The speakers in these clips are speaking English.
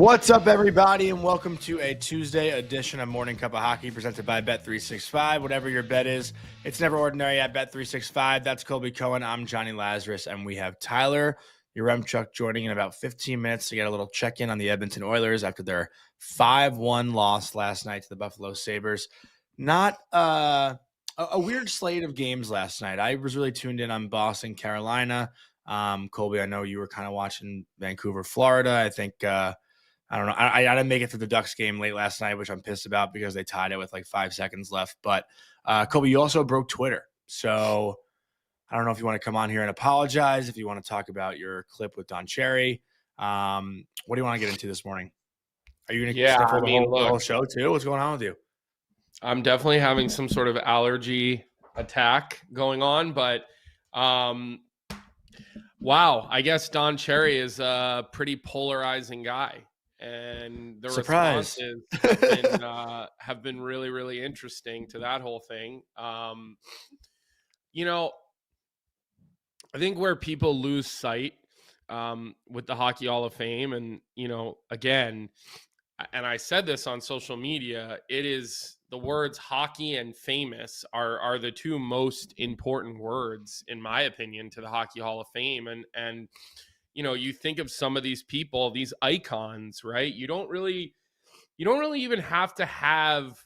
What's up, everybody, and welcome to a Tuesday edition of Morning Cuppa Hockey presented by Bet365. Whatever your bet is, it's never ordinary at Bet365. That's Colby, Cohen. I'm Jonny, Lazarus, and we have Tyler Yaremchuk joining in about 15 minutes to get a little check-in on the Edmonton Oilers after their 5-1 loss last night to the Buffalo Sabres. Not a weird slate of games last night. I was really tuned in on Boston, Carolina. Colby, I know you were kind of watching Vancouver, Florida. I think I don't know. I didn't make it to the Ducks game late last night, which I'm pissed about because they tied it with like 5 seconds left. But Colby, you also broke Twitter. So I don't know if you want to come on here and apologize, if you want to talk about your clip with Don Cherry. What do you want to get into this morning? Are you going to sniffle the whole show too? What's going on with you? I'm definitely having some sort of allergy attack going on, but wow, I guess Don Cherry is a pretty polarizing guy. And the responses have been really, really interesting to that whole thing. I think where people lose sight with the Hockey Hall of Fame, and, again, and I said this on social media, it is the words hockey and famous are the two most important words, in my opinion, to the Hockey Hall of Fame. And you think of some of these people, these icons, right? You don't really even have to have,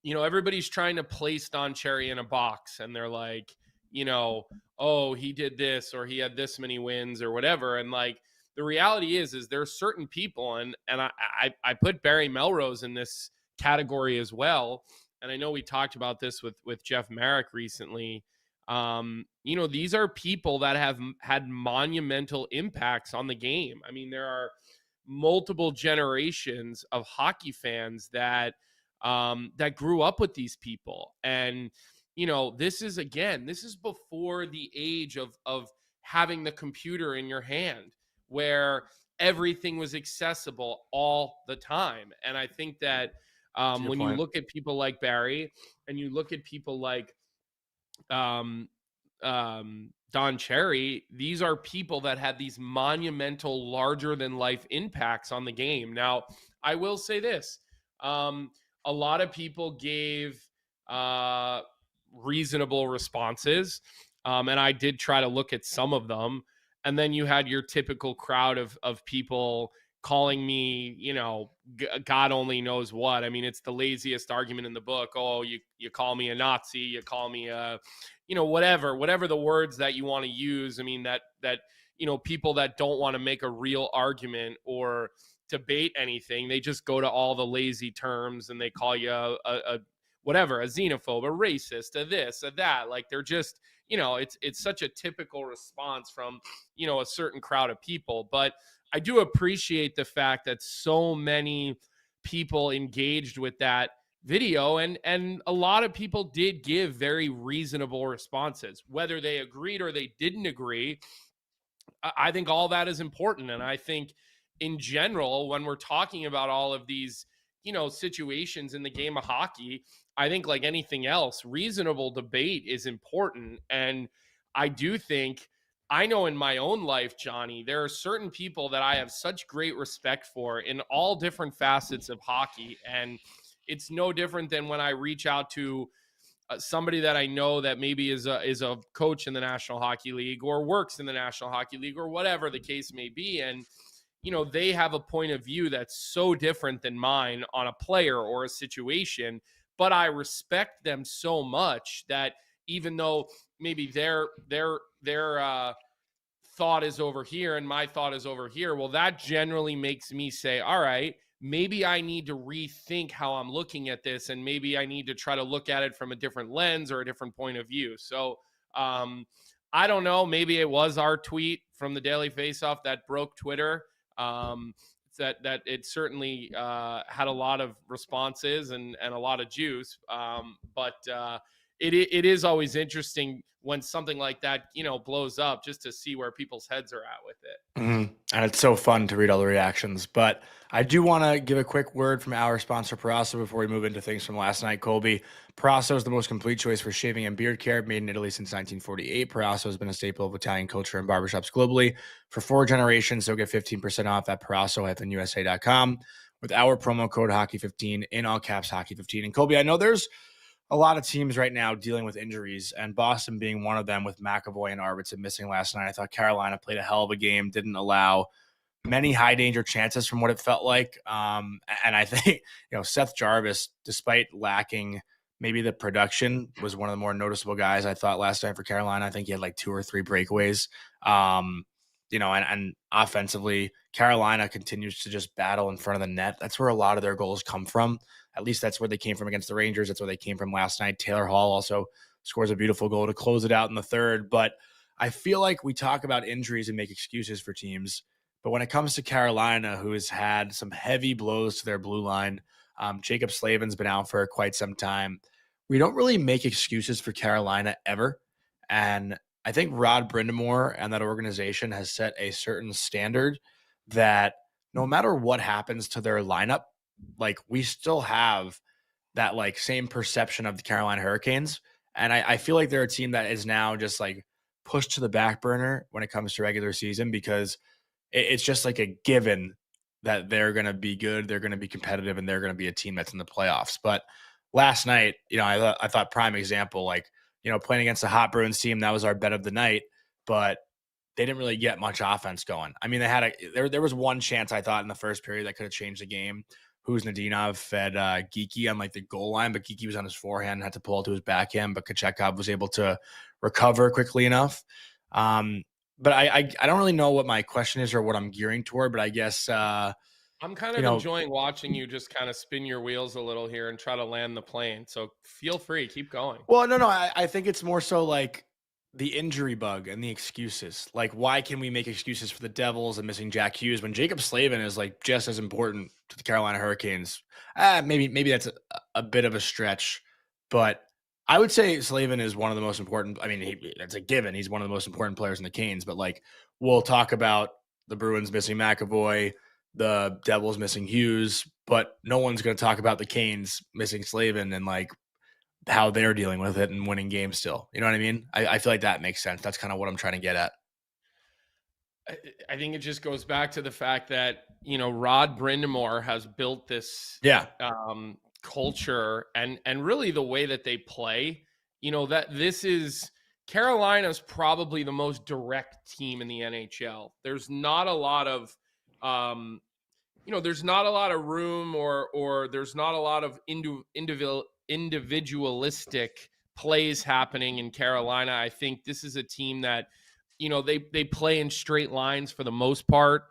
everybody's trying to place Don Cherry in a box, and they're like, oh, he did this, or he had this many wins, or whatever. And like, the reality is there's certain people, and I put Barry Melrose in this category as well. And I know we talked about this with Jeff Marek recently. These are people that have had monumental impacts on the game. I mean, there are multiple generations of hockey fans that grew up with these people. And, this is before the age of having the computer in your hand, where everything was accessible all the time. And I think that when you look at people like Barry, and you look at people like Don Cherry, these are people that had these monumental, larger than life impacts on the game. Now, I will say this, a lot of people gave reasonable responses, and I did try to look at some of them. And then you had your typical crowd of people calling me, God only knows what. I mean, it's the laziest argument in the book. Oh, you call me a Nazi, you call me a, whatever the words that you want to use. I mean, that people that don't want to make a real argument or debate anything, they just go to all the lazy terms, and they call you a whatever, a xenophobe, a racist, a this, a that. Like, they're just, it's such a typical response from, a certain crowd of people. But I do appreciate the fact that so many people engaged with that video, and a lot of people did give very reasonable responses. Whether they agreed or they didn't agree, I think all that is important. And I think in general, when we're talking about all of these, situations in the game of hockey, I think like anything else, reasonable debate is important. And I do think, I know in my own life, Jonny, there are certain people that I have such great respect for in all different facets of hockey. And it's no different than when I reach out to somebody that I know that maybe is a coach in the National Hockey League, or works in the National Hockey League, or whatever the case may be. And, they have a point of view that's so different than mine on a player or a situation, but I respect them so much that even though maybe their thought is over here and my thought is over here, well, that generally makes me say, all right, maybe I need to rethink how I'm looking at this, and maybe I need to try to look at it from a different lens or a different point of view. So I don't know, maybe it was our tweet from the Daily Faceoff that broke Twitter. That it certainly had a lot of responses and a lot of juice. But it is always interesting when something like that, blows up, just to see where people's heads are at with it. Mm-hmm. And it's so fun to read all the reactions. But I do want to give a quick word from our sponsor, Parasso, before we move into things from last night. Colby, Parasso is the most complete choice for shaving and beard care, made in Italy since 1948. Parasso has been a staple of Italian culture and barbershops globally for 4 generations. So get 15% off at Parasso-USA.com with our promo code Hockey15, in all caps Hockey15. And Colby, I know there's a lot of teams right now dealing with injuries, and Boston being one of them, with McAvoy and Arvidsson missing last night. I thought Carolina played a hell of a game, didn't allow many high danger chances from what it felt like. And I think, Seth Jarvis, despite lacking maybe the production, was one of the more noticeable guys I thought last night for Carolina. I think he had like 2 or 3 breakaways. And offensively, Carolina continues to just battle in front of the net. That's where a lot of their goals come from. At least that's where they came from against the Rangers. That's where they came from last night. Taylor Hall also scores a beautiful goal to close it out in the third. But I feel like we talk about injuries and make excuses for teams. But when it comes to Carolina, who has had some heavy blows to their blue line, Jacob Slavin's been out for quite some time. We don't really make excuses for Carolina ever. And I think Rod Brind'Amour and that organization has set a certain standard that no matter what happens to their lineup, like, we still have that like same perception of the Carolina Hurricanes. And I feel like they're a team that is now just like pushed to the back burner when it comes to regular season, because it's just like a given that they're going to be good, they're going to be competitive, and they're going to be a team that's in the playoffs. But last night, I thought prime example, like, playing against a hot Bruins team, that was our bet of the night, but they didn't really get much offense going. I mean, they had there was one chance I thought in the first period that could have changed the game. Khusnutdinov fed Geeky on like the goal line, but Geeky was on his forehand and had to pull it to his backhand, but Kochetkov was able to recover quickly enough. But I don't really know what my question is or what I'm gearing toward, but I guess I'm kind of enjoying watching you just kind of spin your wheels a little here and try to land the plane. So feel free, keep going. Well, no, I think it's more so like the injury bug and the excuses. Like, why can we make excuses for the Devils and missing Jack Hughes when Jacob Slavin is like just as important to the Carolina Hurricanes? Maybe that's a bit of a stretch, but I would say Slavin is one of the most important. I mean, that's a given. He's one of the most important players in the Canes, but like, we'll talk about the Bruins missing McAvoy, the Devils missing Hughes, but no one's going to talk about the Canes missing Slavin and like how they're dealing with it and winning games still. You know what I mean? I feel like that makes sense. That's kind of what I'm trying to get at. I think it just goes back to the fact that, Rod Brind'Amour has built this culture and really the way that they play, that this is Carolina's probably the most direct team in the NHL. There's not a lot of, there's not a lot of room or there's not a lot of individualistic plays happening in Carolina. I think this is a team that, they play in straight lines for the most part.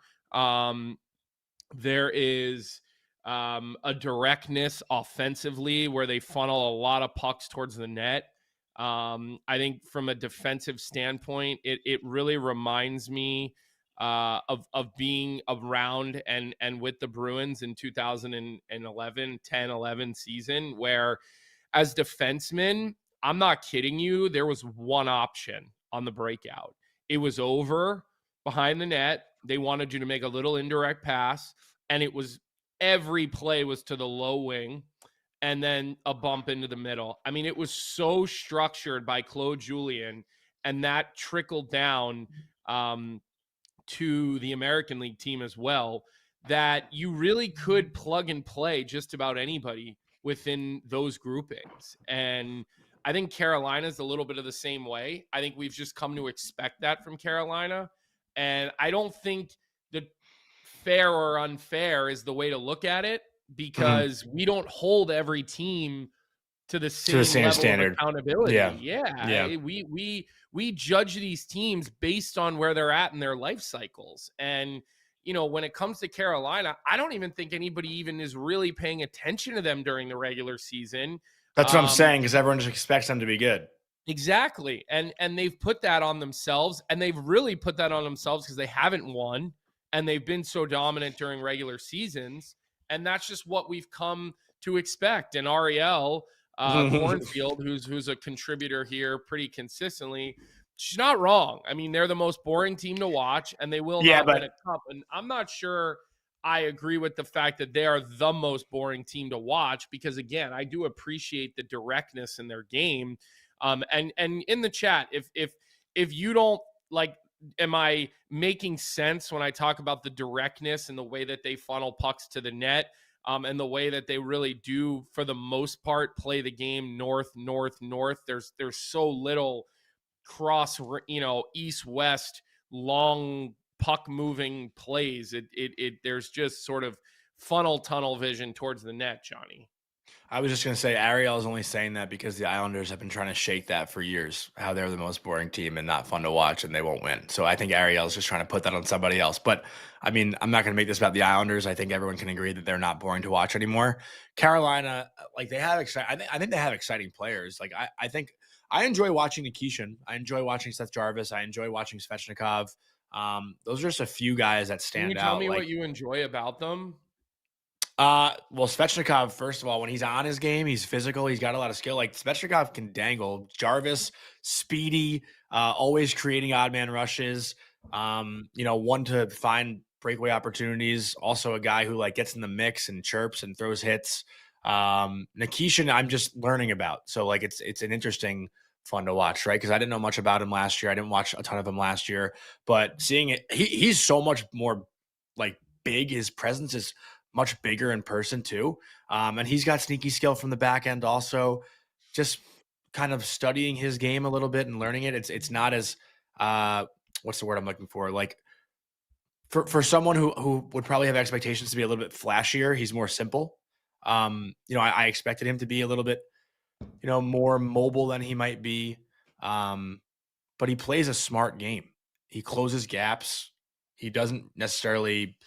There is a directness offensively where they funnel a lot of pucks towards the net. I think from a defensive standpoint, it really reminds me of being around and with the Bruins in 10-11 season, where as defensemen, I'm not kidding you, there was one option on the breakout. It was over behind the net. They wanted you to make a little indirect pass, and it was every play was to the low wing and then a bump into the middle. I mean, it was so structured by Claude Julien, and that trickled down to the American League team as well, that you really could plug and play just about anybody within those groupings. And I think Carolina's a little bit of the same way. I think we've just come to expect that from Carolina. And I don't think that fair or unfair is the way to look at it, because we don't hold every team to the same level standard of accountability. Yeah. We judge these teams based on where they're at in their life cycles. And, when it comes to Carolina, I don't even think anybody even is really paying attention to them during the regular season. That's what I'm saying, because everyone just expects them to be good. Exactly. And they've put that on themselves, and they've really put that on themselves because they haven't won, and they've been so dominant during regular seasons. And that's just what we've come to expect. And Ariel, Cornfield, who's a contributor here pretty consistently. She's not wrong. I mean, they're the most boring team to watch, and they will Yeah, not win but a cup. And I'm not sure I agree with the fact that they are the most boring team to watch, because again, I do appreciate the directness in their game. And in the chat, if you don't like, am I making sense when I talk about the directness and the way that they funnel pucks to the net? And the way that they really do, for the most part, play the game north, north, north. There's so little cross, east, west, long puck moving plays. There's just sort of funnel tunnel vision towards the net, Johnny. I was just going to say Ariel is only saying that because the Islanders have been trying to shake that for years, how they're the most boring team and not fun to watch and they won't win. So I think Ariel is just trying to put that on somebody else. But I mean, I'm not going to make this about the Islanders. I think everyone can agree that they're not boring to watch anymore. Carolina, like they have I think they have exciting players. Like I think I enjoy watching Nikishin. I enjoy watching Seth Jarvis. I enjoy watching Svechnikov. Those are just a few guys that stand out. Can you tell me what you enjoy about them? Well, Svechnikov, first of all, when he's on his game, he's physical. He's got a lot of skill. Like Svechnikov can dangle. Jarvis, speedy, always creating odd man rushes. One to find breakaway opportunities. Also a guy who like gets in the mix and chirps and throws hits. Nikishin, I'm just learning about. So like it's an interesting, fun to watch, right? Because I didn't know much about him last year. I didn't watch a ton of him last year, but seeing it, he's so much more like big. His presence is much bigger in person too. And he's got sneaky skill from the back end also. Just kind of studying his game a little bit and learning it. It's not as what's the word I'm looking for? Like for someone who would probably have expectations to be a little bit flashier, he's more simple. I expected him to be a little bit, more mobile than he might be. But he plays a smart game. He closes gaps. He doesn't necessarily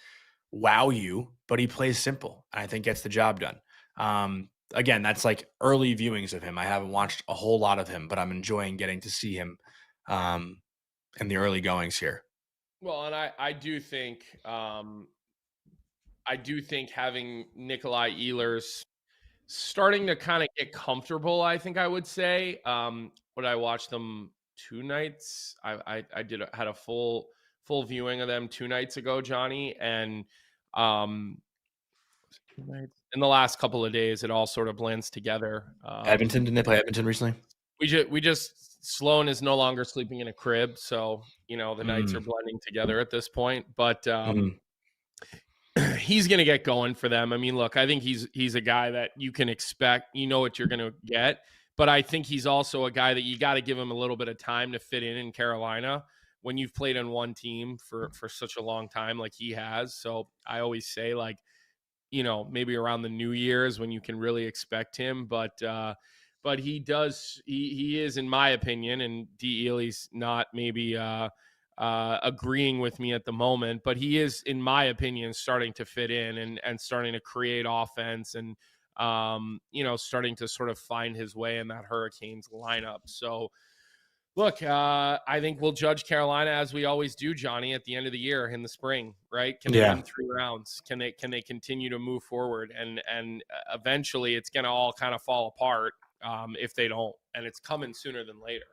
wow you, but he plays simple. And I think gets the job done. Again, that's like early viewings of him. I haven't watched a whole lot of him, but I'm enjoying getting to see him in the early goings here. Well, and I do think having Nikolai Ehlers starting to kind of get comfortable, I think I would say. When I watched them 2 nights, I had a full viewing of them 2 nights ago, Johnny, and in the last couple of days, it all sort of blends together. Edmonton, didn't they play Edmonton recently? We just Sloan is no longer sleeping in a crib, so the nights are blending together at this point. But he's going to get going for them. I mean, look, I think he's a guy that you can expect. You know what you're going to get, but I think he's also a guy that you got to give him a little bit of time to fit in Carolina when you've played on one team for such a long time like he has. So I always say, like, maybe around the New Year's when you can really expect him, but he is, in my opinion, and D. Ely's not maybe agreeing with me at the moment, but he is, in my opinion, starting to fit in and starting to create offense and, starting to sort of find his way in that Hurricanes lineup. So, look, I think we'll judge Carolina as we always do, Johnny, at the end of the year in the spring, right? Can they win 3 rounds? Can they continue to move forward? And eventually it's going to all kind of fall apart if they don't, and it's coming sooner than later.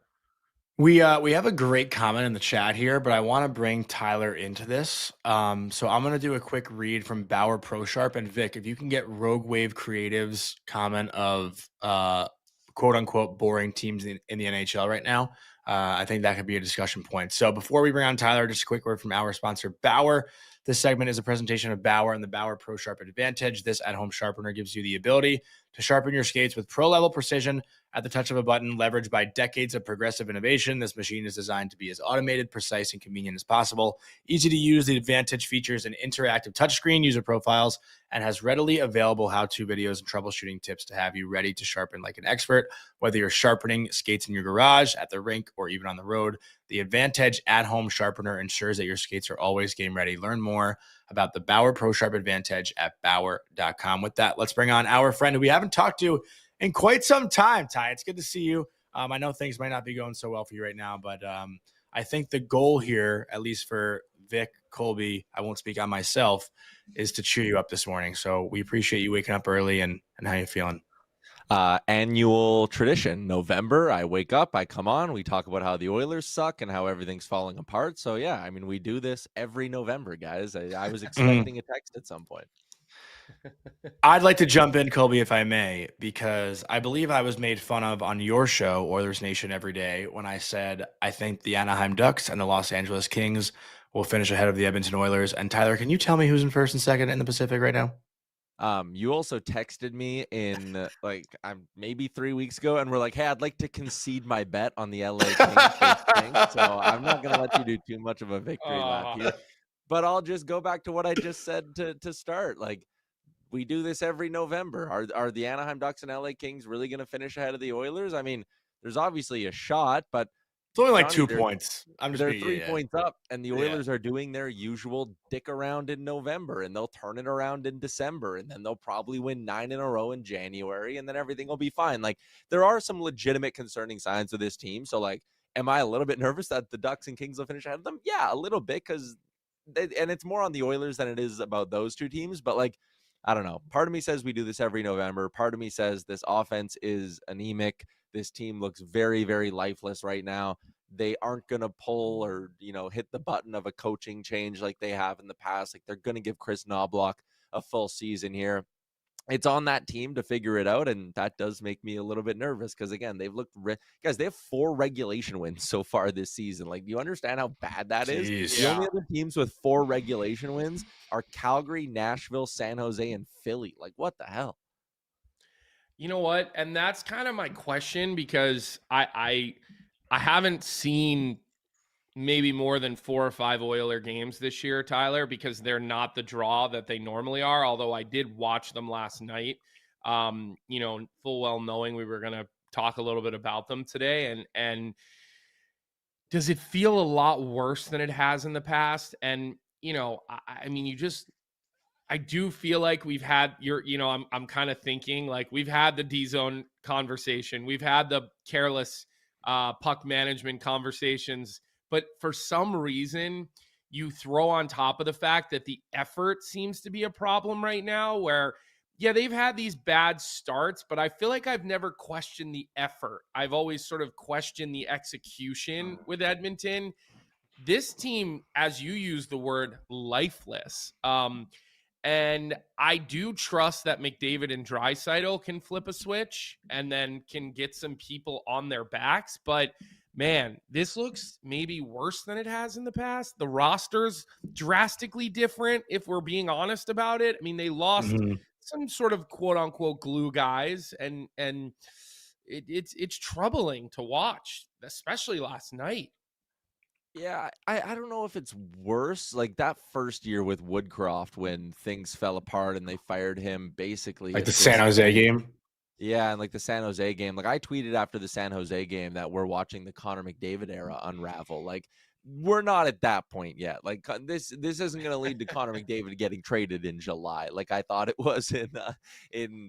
We have a great comment in the chat here, but I want to bring Tyler into this. So I'm going to do a quick read from Bauer Pro Sharp and Vic. If you can get Rogue Wave Creative's comment of quote unquote boring teams in the NHL right now, I think that could be a discussion point. So before we bring on Tyler, just a quick word from our sponsor, Bauer. This segment is a presentation of Bauer and the Bauer Pro Sharp Advantage. This at-home sharpener gives you the ability to sharpen your skates with pro-level precision at the touch of a button. Leveraged by decades of progressive innovation, this machine is designed to be as automated, precise, and convenient as possible. Easy to use, the Advantage features an interactive touchscreen, user profiles, and has readily available how-to videos and troubleshooting tips to have you ready to sharpen like an expert. Whether you're sharpening skates in your garage, at the rink, or even on the road, the Advantage at-home sharpener ensures that your skates are always game ready. Learn more about the Bauer Pro Sharp Advantage at Bauer.com. With that, let's bring on our friend who we haven't talked to in quite some time, Ty. It's good to see you. I know things might not be going so well for you right now, but I think the goal here, at least for Vic, Colby, I won't speak on myself, is to cheer you up this morning. So we appreciate you waking up early and how you feeling. Annual tradition. November, I wake up, I come on, we talk about how the Oilers suck and how everything's falling apart. So yeah, I mean, we do this every November, guys. I was expecting a text at some point. I'd like to jump in, Colby, if I may, because I believe I was made fun of on your show, Oilers Nation Every Day, when I said I think the Anaheim Ducks and the Los Angeles Kings will finish ahead of the Edmonton Oilers. And Tyler, can you tell me who's in first and second in the Pacific right now? You also texted me in I'm maybe 3 weeks ago and we're like, hey, I'd like to concede my bet on the LA Kings. So I'm not gonna let you do too much of a victory lap here. But I'll just go back to what I just said to start. Like, we do this every November. Are the Anaheim Ducks and LA Kings really going to finish ahead of the Oilers? I mean, there's obviously a shot, but It's only like Johnny, 2 points. they're 3 points up, and the Yeah. Oilers are doing their usual dick around in November, and they'll turn it around in December, and then they'll probably win 9 in a row in January, and then everything will be fine. Like, there are some legitimate concerning signs of this team. So, like, am I a little bit nervous that the Ducks and Kings will finish ahead of them? Yeah, a little bit, because and it's more on the Oilers than it is about those two teams. But like, I don't know. Part of me says we do this every November. Part of me says this offense is anemic. This team looks very, very lifeless right now. They aren't going to pull or, hit the button of a coaching change like they have in the past. Like, they're going to give Chris Knobloch a full season here. It's on that team to figure it out, and that does make me a little bit nervous because, again, they've looked guys, they have 4 regulation wins so far this season. Like, do you understand how bad that is? The only other teams with 4 regulation wins are Calgary, Nashville, San Jose, and Philly. Like, what the hell? You know what? And that's kind of my question, because I haven't seen maybe more than 4 or 5 Oiler games this year, Tyler, because they're not the draw that they normally are. Although I did watch them last night, full well knowing we were going to talk a little bit about them today. And does it feel a lot worse than it has in the past? And, I mean, I do feel like we've had I'm kind of thinking like we've had the D zone conversation. We've had the careless puck management conversations, but for some reason you throw on top of the fact that the effort seems to be a problem right now, where, yeah, they've had these bad starts, but I feel like I've never questioned the effort. I've always sort of questioned the execution with Edmonton. This team, as you use the word, lifeless. And I do trust that McDavid and Draisaitl can flip a switch and then can get some people on their backs. But man, this looks maybe worse than it has in the past. The roster's drastically different, if we're being honest about it. I mean, they lost some sort of quote unquote glue guys, and it's troubling to watch, especially last night. Yeah, I don't know if it's worse. Like, that first year with Woodcroft, when things fell apart and they fired him basically. Like the San Jose game? Yeah, and like the San Jose game. Like, I tweeted after the San Jose game that we're watching the Connor McDavid era unravel. Like, we're not at that point yet. Like, this isn't going to lead to Connor McDavid getting traded in July, like I thought it was in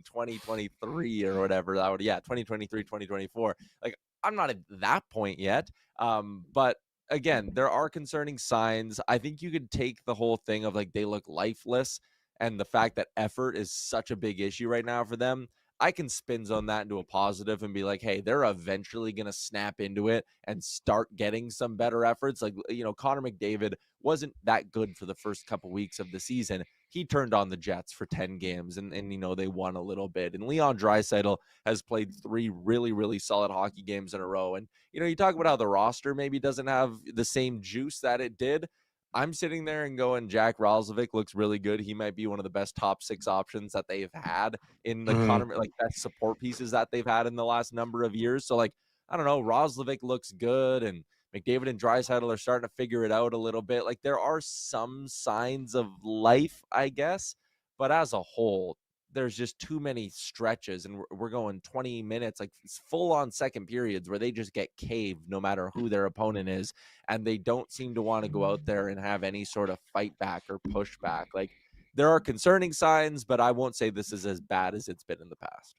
2023 or whatever. 2023, 2024. Like, I'm not at that point yet. But again, there are concerning signs. I think you could take the whole thing of like they look lifeless and the fact that effort is such a big issue right now for them. I can spin zone that into a positive and be like, hey, they're eventually going to snap into it and start getting some better efforts. Like, Connor McDavid wasn't that good for the first couple weeks of the season. He turned on the Jets for 10 games and they won a little bit. And Leon Draisaitl has played 3 really, really solid hockey games in a row. And, you talk about how the roster maybe doesn't have the same juice that it did. I'm sitting there and going, Jack Roslovic looks really good. He might be one of the best top 6 options that they've had in the Connor, like, best support pieces that they've had in the last number of years. So, like, I don't know, Roslovic looks good, and McDavid and Draisaitl are starting to figure it out a little bit. Like, there are some signs of life, I guess, but as a whole, there's just too many stretches, and we're going 20 minutes, like full on second periods where they just get caved no matter who their opponent is. And they don't seem to want to go out there and have any sort of fight back or push back. Like, there are concerning signs, but I won't say this is as bad as it's been in the past.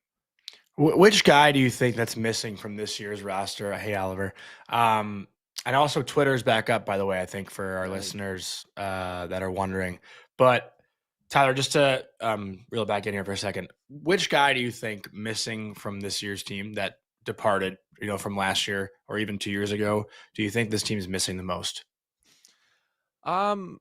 Which guy do you think that's missing from this year's roster? Hey, Oliver. And also Twitter's back up, by the way, I think, for our listeners that are wondering. But Tyler, just to reel back in here for a second, which guy do you think missing from this year's team that departed, from last year or even 2 years ago, do you think this team's missing the most? Um,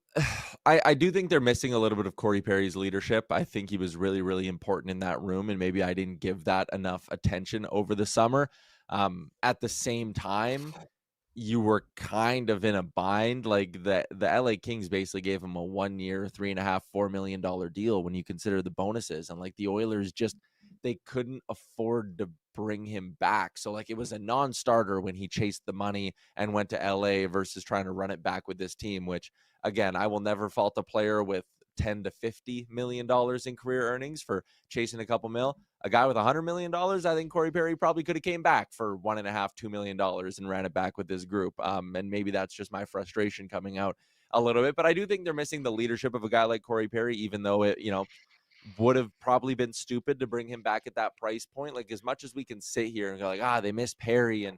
I do think they're missing a little bit of Corey Perry's leadership. I think he was really, really important in that room, and maybe I didn't give that enough attention over the summer. At the same time, you were kind of in a bind. Like the LA Kings basically gave him a 1 year, $3.5–4 million deal when you consider the bonuses. And like the Oilers just they couldn't afford to bring him back. So like it was a non-starter when he chased the money and went to LA versus trying to run it back with this team, which again, I will never fault a player with $10–50 million in career earnings for chasing a couple mil. A guy with $100 million, I think Corey Perry probably could have came back for $1.5–2 million and ran it back with this group. And maybe that's just my frustration coming out a little bit, but I do think they're missing the leadership of a guy like Corey Perry, even though it, would have probably been stupid to bring him back at that price point. Like as much as we can sit here and go like, they miss Perry and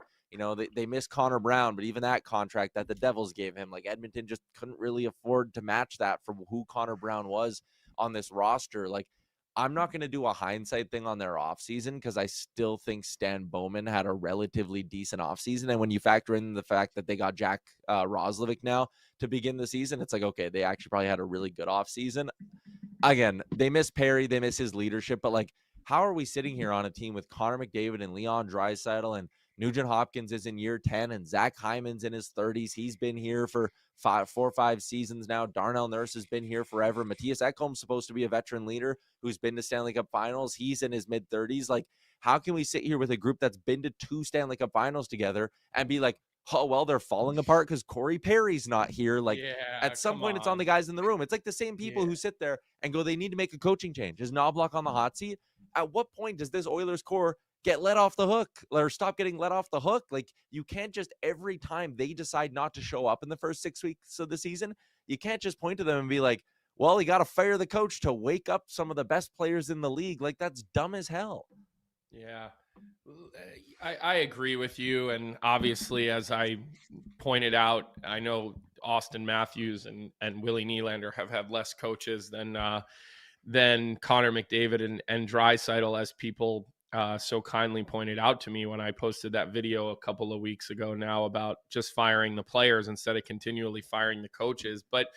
they miss Connor Brown, but even that contract that the Devils gave him, like Edmonton just couldn't really afford to match that for who Connor Brown was on this roster. Like I'm not going to do a hindsight thing on their offseason because I still think Stan Bowman had a relatively decent offseason. And when you factor in the fact that they got Jack Roslovic now to begin the season, it's like, okay, they actually probably had a really good offseason. Again, they miss Perry, they miss his leadership, but like, how are we sitting here on a team with Connor McDavid and Leon Draisaitl and Nugent Hopkins is in year 10 and Zach Hyman's in his 30s. He's been here for 4 or 5 seasons now. Darnell Nurse has been here forever. Matthias Ekholm's supposed to be a veteran leader who's been to Stanley Cup finals. He's in his mid 30s. Like, how can we sit here with a group that's been to 2 Stanley Cup finals together and be like, oh, well, they're falling apart because Corey Perry's not here. Like, at some point, it's on the guys in the room. It's like the same people who sit there and go, they need to make a coaching change. Is Knobloch on the hot seat? At what point does this Oilers core get let off the hook or stop getting let off the hook? Like, you can't just every time they decide not to show up in the first 6 weeks of the season, you can't just point to them and be like, well, you got to fire the coach to wake up some of the best players in the league. Like, that's dumb as hell. Yeah, I agree with you. And obviously, as I pointed out, I know Austin Matthews and Willie Nylander have had less coaches than Connor McDavid and Draisaitl, as people so kindly pointed out to me when I posted that video a couple of weeks ago now about just firing the players instead of continually firing the coaches. But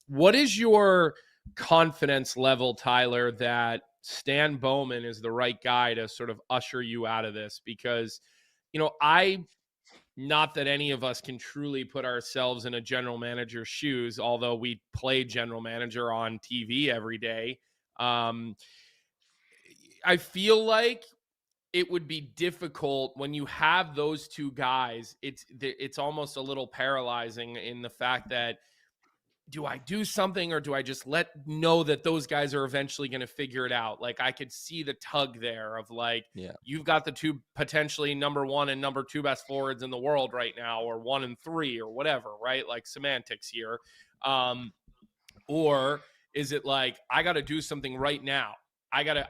what is your confidence level, Tyler, that Stan Bowman is the right guy to sort of usher you out of this? Because, not that any of us can truly put ourselves in a general manager's shoes, although we play general manager on TV every day. I feel like it would be difficult when you have those two guys. It's almost a little paralyzing in the fact that, do I do something or do I just know that those guys are eventually going to figure it out? Like, I could see the tug there of like, you've got the two potentially number 1 and number 2 best forwards in the world right now, or 1 and 3 or whatever, right? Like semantics here. Or is it like, I got to do something right now? I gotta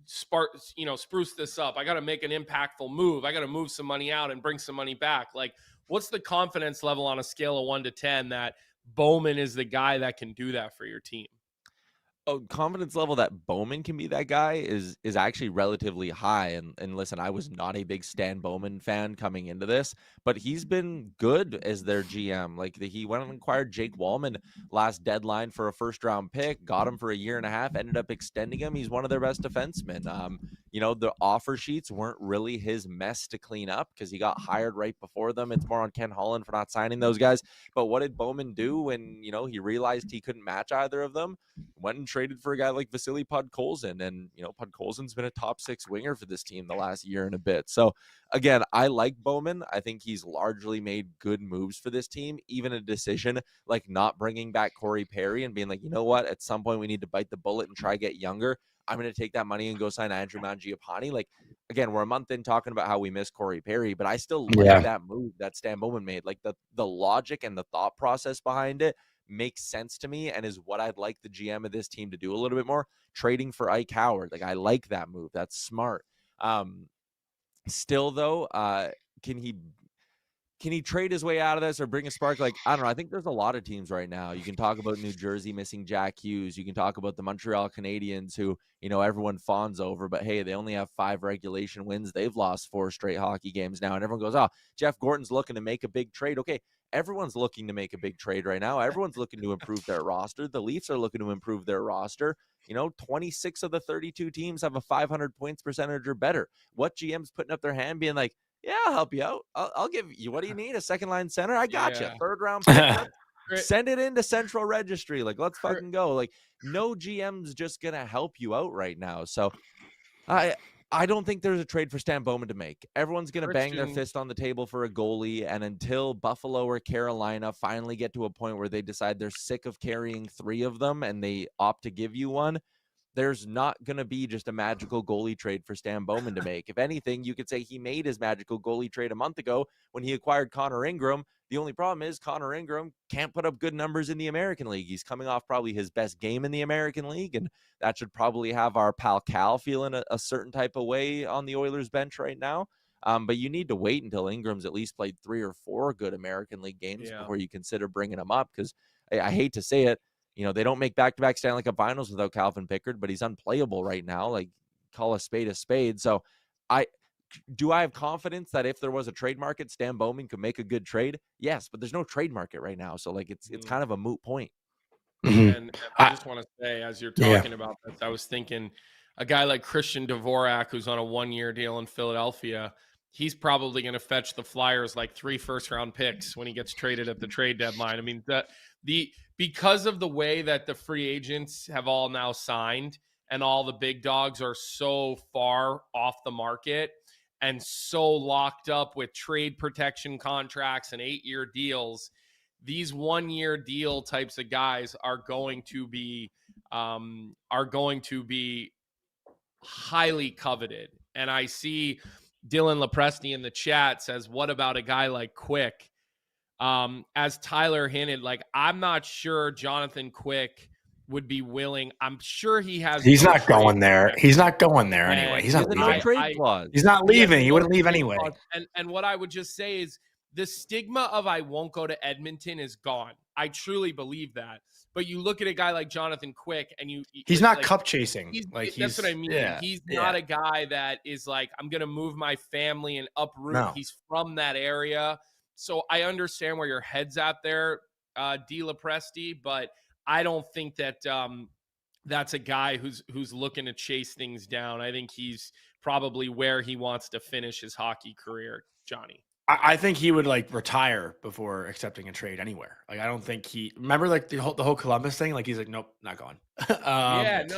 spruce this up. I got to make an impactful move. I got to move some money out and bring some money back. Like, what's the confidence level on a scale of 1 to 10 that Bowman is the guy that can do that for your team? Confidence level that Bowman can be that guy is actually relatively high. And listen, I was not a big Stan Bowman fan coming into this, but he's been good as their GM. Like he went and acquired Jake Wallman last deadline for a 1st-round pick, got him for a year and a half, ended up extending him. He's one of their best defensemen. The offer sheets weren't really his mess to clean up because he got hired right before them. It's more on Ken Holland for not signing those guys. But what did Bowman do when, he realized he couldn't match either of them? Went and traded for a guy like Vasily Podkolzin. And, Podkolzin's been a top 6 winger for this team the last year and a bit. So, again, I like Bowman. I think he's largely made good moves for this team. Even a decision like not bringing back Corey Perry and being like, you know what, at some point we need to bite the bullet and try get younger. I'm going to take that money and go sign Andrew Mangiapane. Like, again, we're a month in talking about how we miss Corey Perry, but I still like that move that Stan Bowman made. Like the logic and the thought process behind it makes sense to me and is what I'd like the GM of this team to do a little bit more. Trading for Ike Howard. Like, I like that move. That's smart. Still though, can he can he trade his way out of this or bring a spark? Like, I don't know. I think there's a lot of teams right now. You can talk about New Jersey missing Jack Hughes. You can talk about the Montreal Canadiens, who, everyone fawns over, but hey, they only have 5 regulation wins. They've lost 4 straight hockey games now. And everyone goes, oh, Jeff Gorton's looking to make a big trade. Okay, everyone's looking to make a big trade right now. Everyone's looking to improve their roster. The Leafs are looking to improve their roster. 26 of the 32 teams have a 500 points percentage or better. What GM's putting up their hand being like, yeah, I'll help you out. I'll give you, what do you need? A second line center? I got you. 3rd round pick. Send it into Central Registry. Like, let's fucking go. Like, no GM's just going to help you out right now. So I don't think there's a trade for Stan Bowman to make. Everyone's going to bang their fist on the table for a goalie. And until Buffalo or Carolina finally get to a point where they decide they're sick of carrying 3 of them and they opt to give you one, there's not going to be just a magical goalie trade for Stan Bowman to make. If anything, you could say he made his magical goalie trade a month ago when he acquired Connor Ingram. The only problem is Connor Ingram can't put up good numbers in the American League. He's coming off probably his best game in the American League, and that should probably have our pal Cal feeling a certain type of way on the Oilers bench right now. But you need to wait until Ingram's at least played 3 or 4 good American League games before you consider bringing him up, because I hate to say it, they don't make back-to-back Stanley Cup finals without Calvin Pickard, but he's unplayable right now. Like, call a spade a spade. So do I have confidence that if there was a trade market, Stan Bowman could make a good trade? Yes, but there's no trade market right now. So like, it's kind of a moot point. And I just want to say, as you're talking about this, I was thinking a guy like Christian Dvorak, who's on a 1-year deal in Philadelphia, he's probably going to fetch the Flyers like 3 first-round picks when he gets traded at the trade deadline. I mean, because of the way that the free agents have all now signed and all the big dogs are so far off the market and so locked up with trade protection contracts and 8-year deals, these 1-year deal types of guys are going to be highly coveted. And I see Dylan Lepresti in the chat says, what about a guy like Quick? As Tyler hinted, like, I'm not sure Jonathan Quick would be willing. I'm sure he has. He's not going there. He's not going there anyway. He's not leaving. Trade clause. He's not leaving. He wouldn't leave anyway. And what I would just say is the stigma of I won't go to Edmonton is gone. I truly believe that. But you look at a guy like Jonathan Quick, and he's not cup chasing. That's what I mean. Yeah, he's not a guy that is like, I'm going to move my family and uproot. No. He's from that area. So I understand where your head's at there, D. Lepresti, but I don't think that that's a guy who's looking to chase things down. I think he's probably where he wants to finish his hockey career, Johnny. I think he would like retire before accepting a trade anywhere. Like, I don't think remember like the whole Columbus thing. Like, he's like, nope, not going. Again,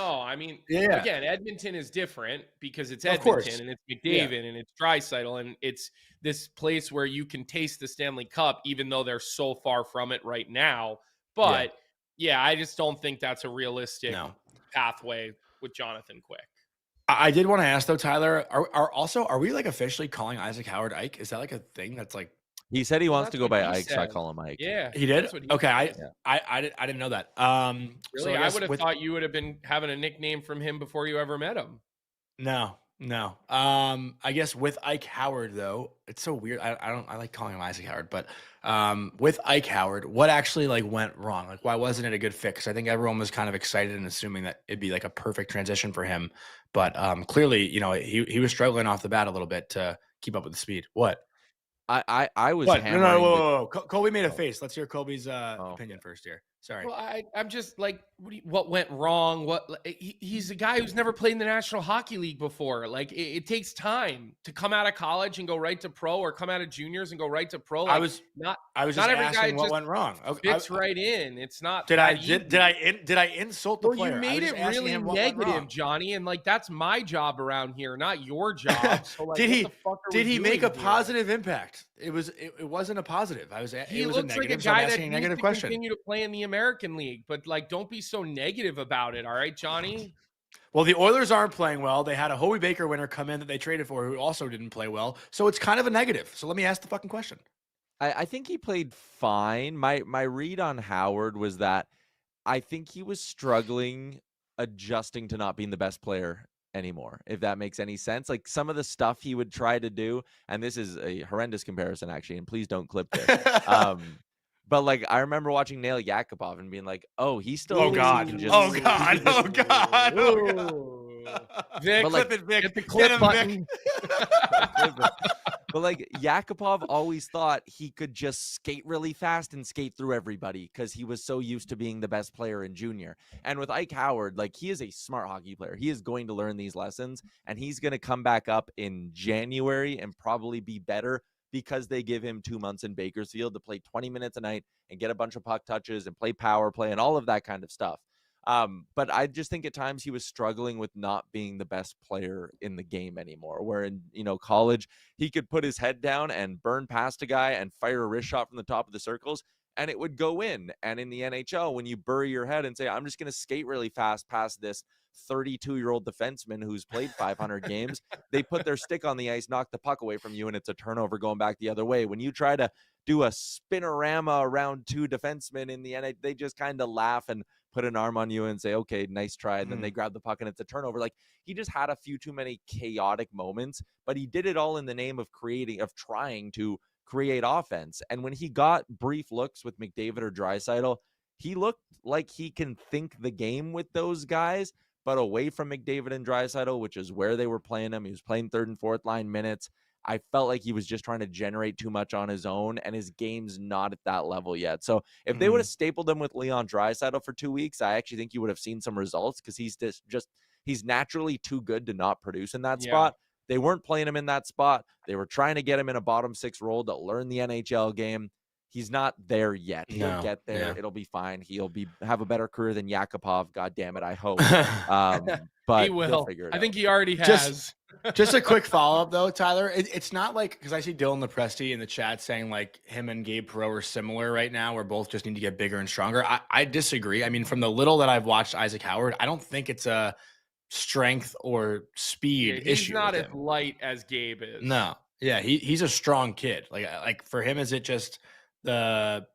Edmonton is different because it's Edmonton and it's McDavid and it's Draisaitl and it's this place where you can taste the Stanley Cup, even though they're so far from it right now. But I just don't think that's a realistic pathway with Jonathan Quick. I did want to ask though, Tyler, are we like officially calling Isaac Howard Ike? Is that like a thing that's like? He said he wants to go by Ike, so I call him Ike. Yeah, he did. Okay, I didn't know that. Really, I would have thought you would have been having a nickname from him before you ever met him. No. I guess with Ike Howard though, it's so weird. I like calling him Isaac Howard, but with Ike Howard, what actually like went wrong? Like, why wasn't it a good fit? Because I think everyone was kind of excited and assuming that it'd be like a perfect transition for him, but clearly, he was struggling off the bat a little bit to keep up with the speed. What? I was what? No, whoa. Colby made a face. Let's hear Colby's opinion first here. Sorry. Well, I'm just like, what went wrong? He's a guy who's never played in the National Hockey League before. Like, it takes time to come out of college and go right to pro, or come out of juniors and go right to pro. Like, I was just asking what went wrong. Fits right in. It's not. Did I insult the player? You made it really negative, Johnny, and like, that's my job around here, not your job. So, like, did he make a positive impact? It wasn't a positive. He was looks a negative. Like a guy that needs to continue to play in the American League, but like, don't be so negative about it. All right, Johnny. Well, the Oilers aren't playing well. They had a Hoey Baker winner come in that they traded for, who also didn't play well. So it's kind of a negative. So let me ask the fucking question. I think he played fine. My read on Howard was that I think he was struggling adjusting to not being the best player anymore, if that makes any sense. Like some of the stuff he would try to do, and this is a horrendous comparison actually, and please don't clip this. But like I remember watching Nail Yakupov and being like, oh, he still Oh thinks he God. can just Oh God. Oh God. Oh God. Vic, But, like, clip it, Vic. get the clip button. But like Yakupov always thought he could just skate really fast and skate through everybody because he was so used to being the best player in junior. And with Ike Howard, like he is a smart hockey player. He is going to learn these lessons, and he's going to come back up in January and probably be better because they give him 2 months in Bakersfield to play 20 minutes a night and get a bunch of puck touches and play power play and all of that kind of stuff. But I just think at times he was struggling with not being the best player in the game anymore, where in, college, he could put his head down and burn past a guy and fire a wrist shot from the top of the circles and it would go in. And in the NHL, when you bury your head and say, I'm just going to skate really fast past this 32-year-old defenseman who's played 500 games, they put their stick on the ice, knock the puck away from you, and it's a turnover going back the other way. When you try to do a spinorama around two defensemen in the NHL, they just kind of laugh and put an arm on you and say, okay, nice try. And then they grab the puck and it's a turnover. Like he just had a few too many chaotic moments, but he did it all in the name of trying to create offense. And when he got brief looks with McDavid or Draisaitl, he looked like he can think the game with those guys, but away from McDavid and Draisaitl, which is where they were playing him. He was playing third and fourth line minutes. I felt like he was just trying to generate too much on his own, and his game's not at that level yet. So if they would have stapled him with Leon Draisaitl for 2 weeks, I actually think you would have seen some results because he's naturally too good to not produce in that spot. They weren't playing him in that spot. They were trying to get him in a bottom six role to learn the NHL game. He's not there yet. He'll get there. Yeah. It'll be fine. He'll have a better career than Yakupov. God damn it. I hope. But he will. Figure it I out. think he already has. Just a quick follow-up though, Tyler. It's not like, because I see Dylan Lepresti in the chat saying like him and Gabe Perreault are similar right now, where both just need to get bigger and stronger. I disagree. I mean, from the little that I've watched Isaac Howard, I don't think it's a strength or speed issue. He's not as light as Gabe is. No. Yeah, he's a strong kid. Like for him, is it just the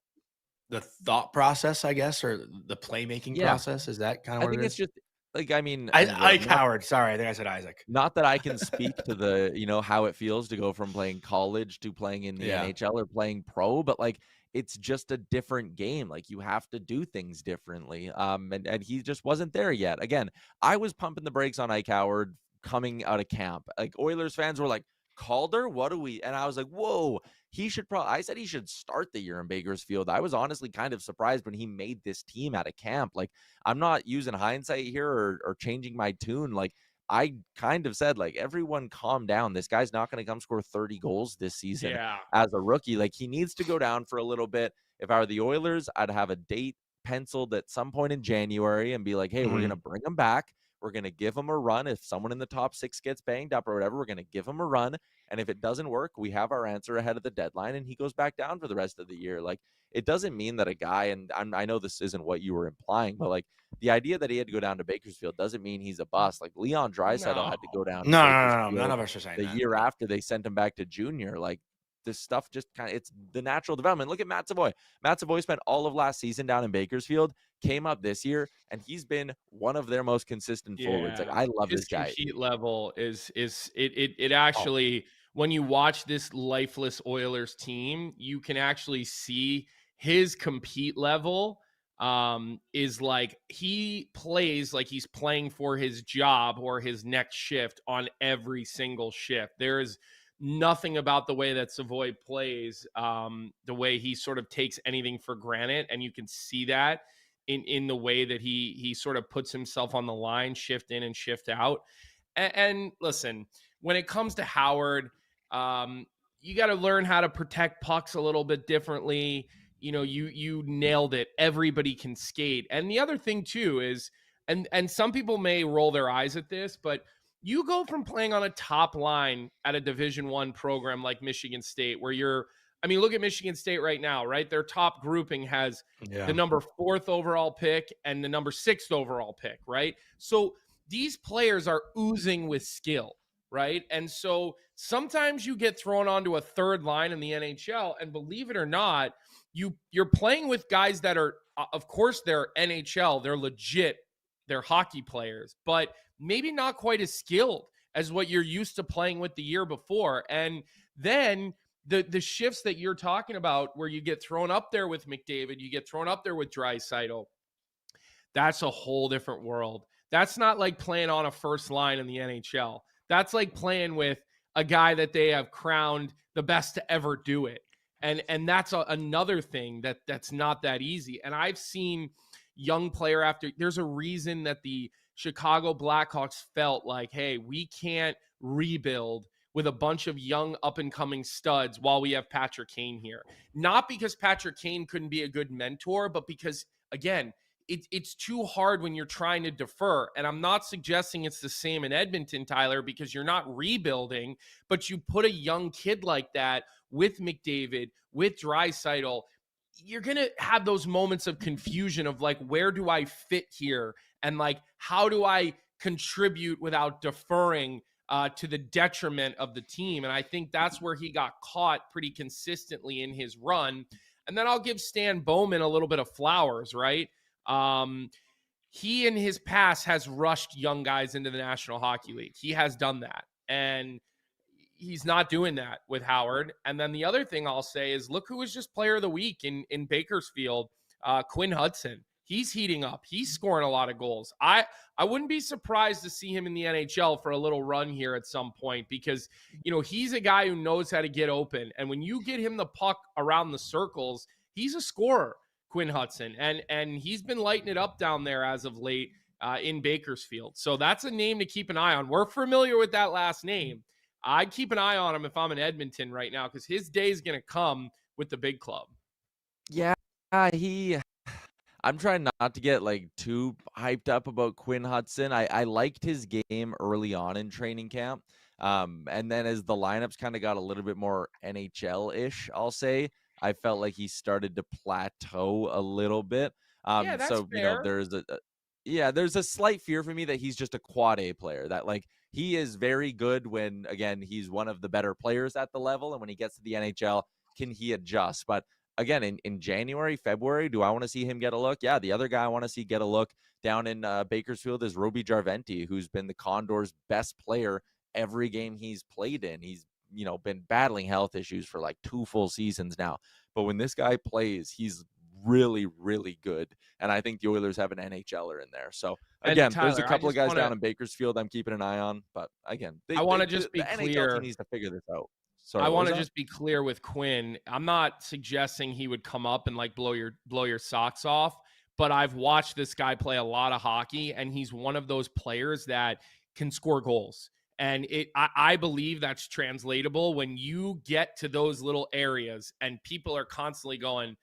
thought process, I guess, or the playmaking process? Is that kind of what it is? I think it's just like, I mean, Ike Howard. Sorry, I think I said Isaac. Not that I can speak to the, how it feels to go from playing college to playing in the NHL or playing pro, but like it's just a different game. Like you have to do things differently. And he just wasn't there yet. Again, I was pumping the brakes on Ike Howard coming out of camp. Like Oilers fans were like, Calder, what do we? And I was like, whoa, I said he should start the year in Bakersfield. I was honestly kind of surprised when he made this team out of camp. Like, I'm not using hindsight here or changing my tune. Like, I kind of said, like, everyone calm down. This guy's not going to come score 30 goals this season as a rookie. Like, he needs to go down for a little bit. If I were the Oilers, I'd have a date penciled at some point in January and be like, hey, we're going to bring him back. We're going to give him a run. If someone in the top six gets banged up or whatever, we're going to give him a run. And if it doesn't work, we have our answer ahead of the deadline and he goes back down for the rest of the year. Like, it doesn't mean that a guy, and I know this isn't what you were implying, but like the idea that he had to go down to Bakersfield doesn't mean he's a bust. Like Leon Draisaitl had to go down. No. None of us are saying the that. year after they sent him back to junior. Like, this stuff just it's the natural development. Look at Matt Savoy. Matt Savoy spent all of last season down in Bakersfield, came up this year, and he's been one of their most consistent forwards. Like, I love this guy. His compete level is it actually, when you watch this lifeless Oilers team, you can actually see his compete level is like he plays like he's playing for his job or his next shift on every single shift. There's nothing about the way that Savoy plays, the way he sort of takes anything for granted. And you can see that in the way that he sort of puts himself on the line, shift in and shift out. And listen, when it comes to Howard, you got to learn how to protect pucks a little bit differently. You nailed it. Everybody can skate. And the other thing too is, and some people may roll their eyes at this, but you go from playing on a top line at a Division I program like Michigan State, where look at Michigan State right now, right? Their top grouping has the number 4th overall pick and the number 6th overall pick, right? So these players are oozing with skill, right? And so sometimes you get thrown onto a third line in the NHL, and believe it or not, you're playing with guys that are, of course, they're NHL, they're legit They're hockey players, but maybe not quite as skilled as what you're used to playing with the year before. And then the shifts that you're talking about, where you get thrown up there with McDavid, you get thrown up there with Draisaitl, that's a whole different world. That's not like playing on a first line in the NHL. That's like playing with a guy that they have crowned the best to ever do it. And that's another thing that's not that easy. And I've seen young player after, there's a reason that the Chicago Blackhawks felt like, hey, we can't rebuild with a bunch of young up-and-coming studs while we have Patrick Kane here. Not because Patrick Kane couldn't be a good mentor, but because, again, it's too hard when you're trying to defer. And I'm not suggesting it's the same in Edmonton, Tyler, because you're not rebuilding, but you put a young kid like that with McDavid, with Draisaitl, you're going to have those moments of confusion of like, where do I fit here? And like, how do I contribute without deferring to the detriment of the team? And I think that's where he got caught pretty consistently in his run. And then I'll give Stan Bowman a little bit of flowers, right? He in his past has rushed young guys into the National Hockey League. He has done that. And he's not doing that with Howard. And then the other thing I'll say is, look who was just player of the week in Bakersfield, Quinn Hudson. He's heating up. He's scoring a lot of goals. I wouldn't be surprised to see him in the NHL for a little run here at some point, because, you know, he's a guy who knows how to get open. And when you get him the puck around the circles, he's a scorer, Quinn Hudson. And he's been lighting it up down there as of late in Bakersfield. So that's a name to keep an eye on. We're familiar with that last name. I'd keep an eye on him if I'm in Edmonton right now, because his day is going to come with the big club. Yeah, I'm trying not to get like too hyped up about Quinn Hudson. I liked his game early on in training camp. And then as the lineups kind of got a little bit more NHL-ish, I'll say, I felt like he started to plateau a little bit. Yeah, that's so, fair. you know, there's a slight fear for me that he's just a quad A player, that like he is very good when, again, he's one of the better players at the level. And when he gets to the NHL, can he adjust? But again, in January, February, do I want to see him get a look? Yeah, the other guy I want to see get a look down in Bakersfield is Roby Jarventi, who's been the Condors' best player every game he's played in. He's, you know, been battling health issues for like 2 full seasons now. But when this guy plays, he's really, really good. And I think the Oilers have an NHLer in there. So again, Tyler, there's a couple of guys down in Bakersfield I'm keeping an eye on. But again, I want to just be the clear. NHL team needs to figure this out. Sorry, I want to just be clear with Quinn. I'm not suggesting he would come up and like blow your socks off, but I've watched this guy play a lot of hockey, and he's one of those players that can score goals. And I believe that's translatable when you get to those little areas and people are constantly going,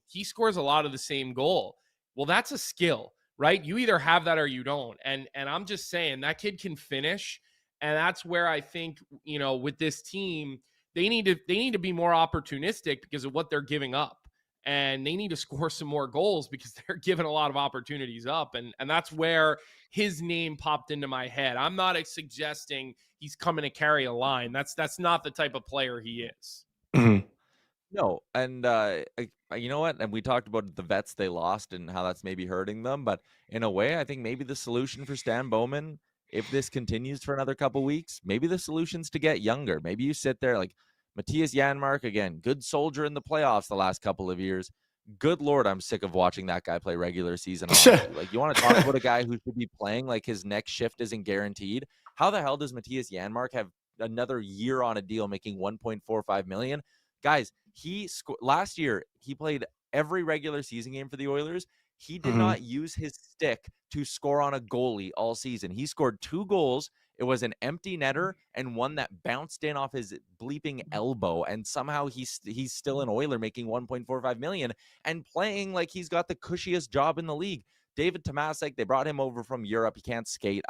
he scores a lot of the same goal. Well, that's a skill, right? You either have that or you don't. And I'm just saying that kid can finish. And that's where I think, you know, with this team, they need to be more opportunistic because of what they're giving up. And they need to score some more goals because they're giving a lot of opportunities up. And that's where his name popped into my head. I'm not suggesting he's coming to carry a line. That's not the type of player he is. Mm-hmm. No, and you know what? And we talked about the vets they lost and how that's maybe hurting them. But in a way, I think maybe the solution for Stan Bowman, if this continues for another couple weeks, maybe the solution's to get younger. Maybe you sit there like Matthias Janmark, again, good soldier in the playoffs the last couple of years. Good Lord, I'm sick of watching that guy play regular season hockey. Like, you want to talk about a guy who should be playing like his next shift isn't guaranteed? How the hell does Matthias Janmark have another year on a deal making $1.45 million? Guys, last year, he played every regular season game for the Oilers. He did not use his stick to score on a goalie all season. He scored 2 goals. It was an empty netter and one that bounced in off his bleeping elbow. And somehow he's still an Oiler making $1.45 million and playing like he's got the cushiest job in the league. David Tomasek, they brought him over from Europe. He can't skate.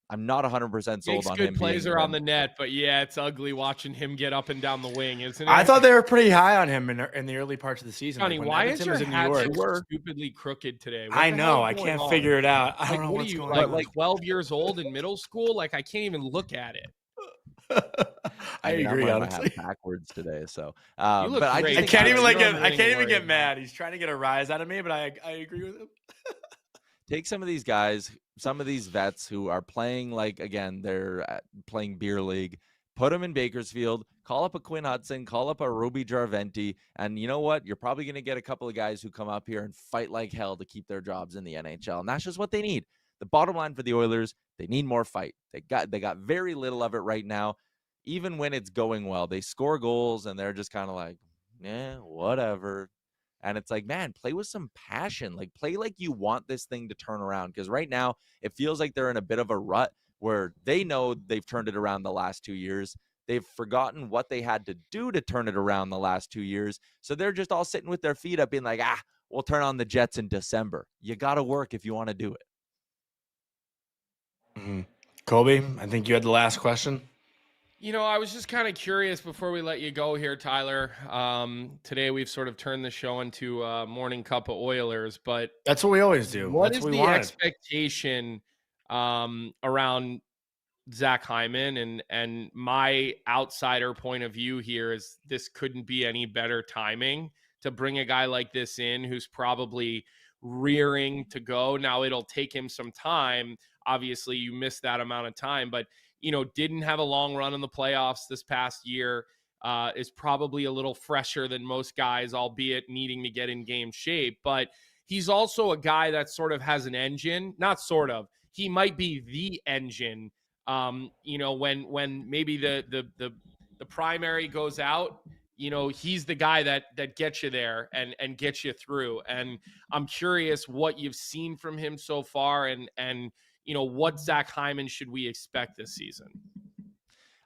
I'm not 100% sold on him. Good plays around the net, but yeah, it's ugly watching him get up and down the wing, isn't it? I thought they were pretty high on him in the early parts of the season. Johnny, like why is your hat so stupidly crooked today? I know. I can't figure it out. I don't know what's going on. Like 12 years old in middle school? Like, I can't even look at it. I agree. I'm honestly, backwards today. So, you look but great. I can't even get mad. He's trying to get a rise out of me, but I agree with him. take some of these guys, some of these vets who are playing like, again, they're playing beer league, put them in Bakersfield, call up a Quinn Hudson, call up a Ruby Jarventi, and you know what? You're probably going to get a couple of guys who come up here and fight like hell to keep their jobs in the NHL, and that's just what they need. The bottom line for the Oilers, they need more fight. They got very little of it right now. Even when it's going well, they score goals and they're just kind of like, yeah, whatever. And it's like, man, play with some passion. Like, play like you want this thing to turn around. Because right now, it feels like they're in a bit of a rut where they know they've turned it around the last 2 years. They've forgotten what they had to do to turn it around the last 2 years. So they're just all sitting with their feet up being like, we'll turn on the Jets in December. You got to work if you want to do it. Mm-hmm. Colby, I think you had the last question. I was just kind of curious before we let you go here, Tyler. Today we've sort of turned the show into Morning Cuppa Oilers, but that's what we always do. What is the expectation around Zack Hyman? And my outsider point of view here is this couldn't be any better timing to bring a guy like this in who's probably rearing to go. Now it'll take him some time. Obviously, you missed that amount of time, but didn't have a long run in the playoffs this past year, is probably a little fresher than most guys, albeit needing to get in game shape. But he's also a guy that sort of has an engine, not sort of, he might be the engine. When maybe the primary goes out, he's the guy that gets you there and gets you through. And I'm curious what you've seen from him so far and what Zack Hyman should we expect this season?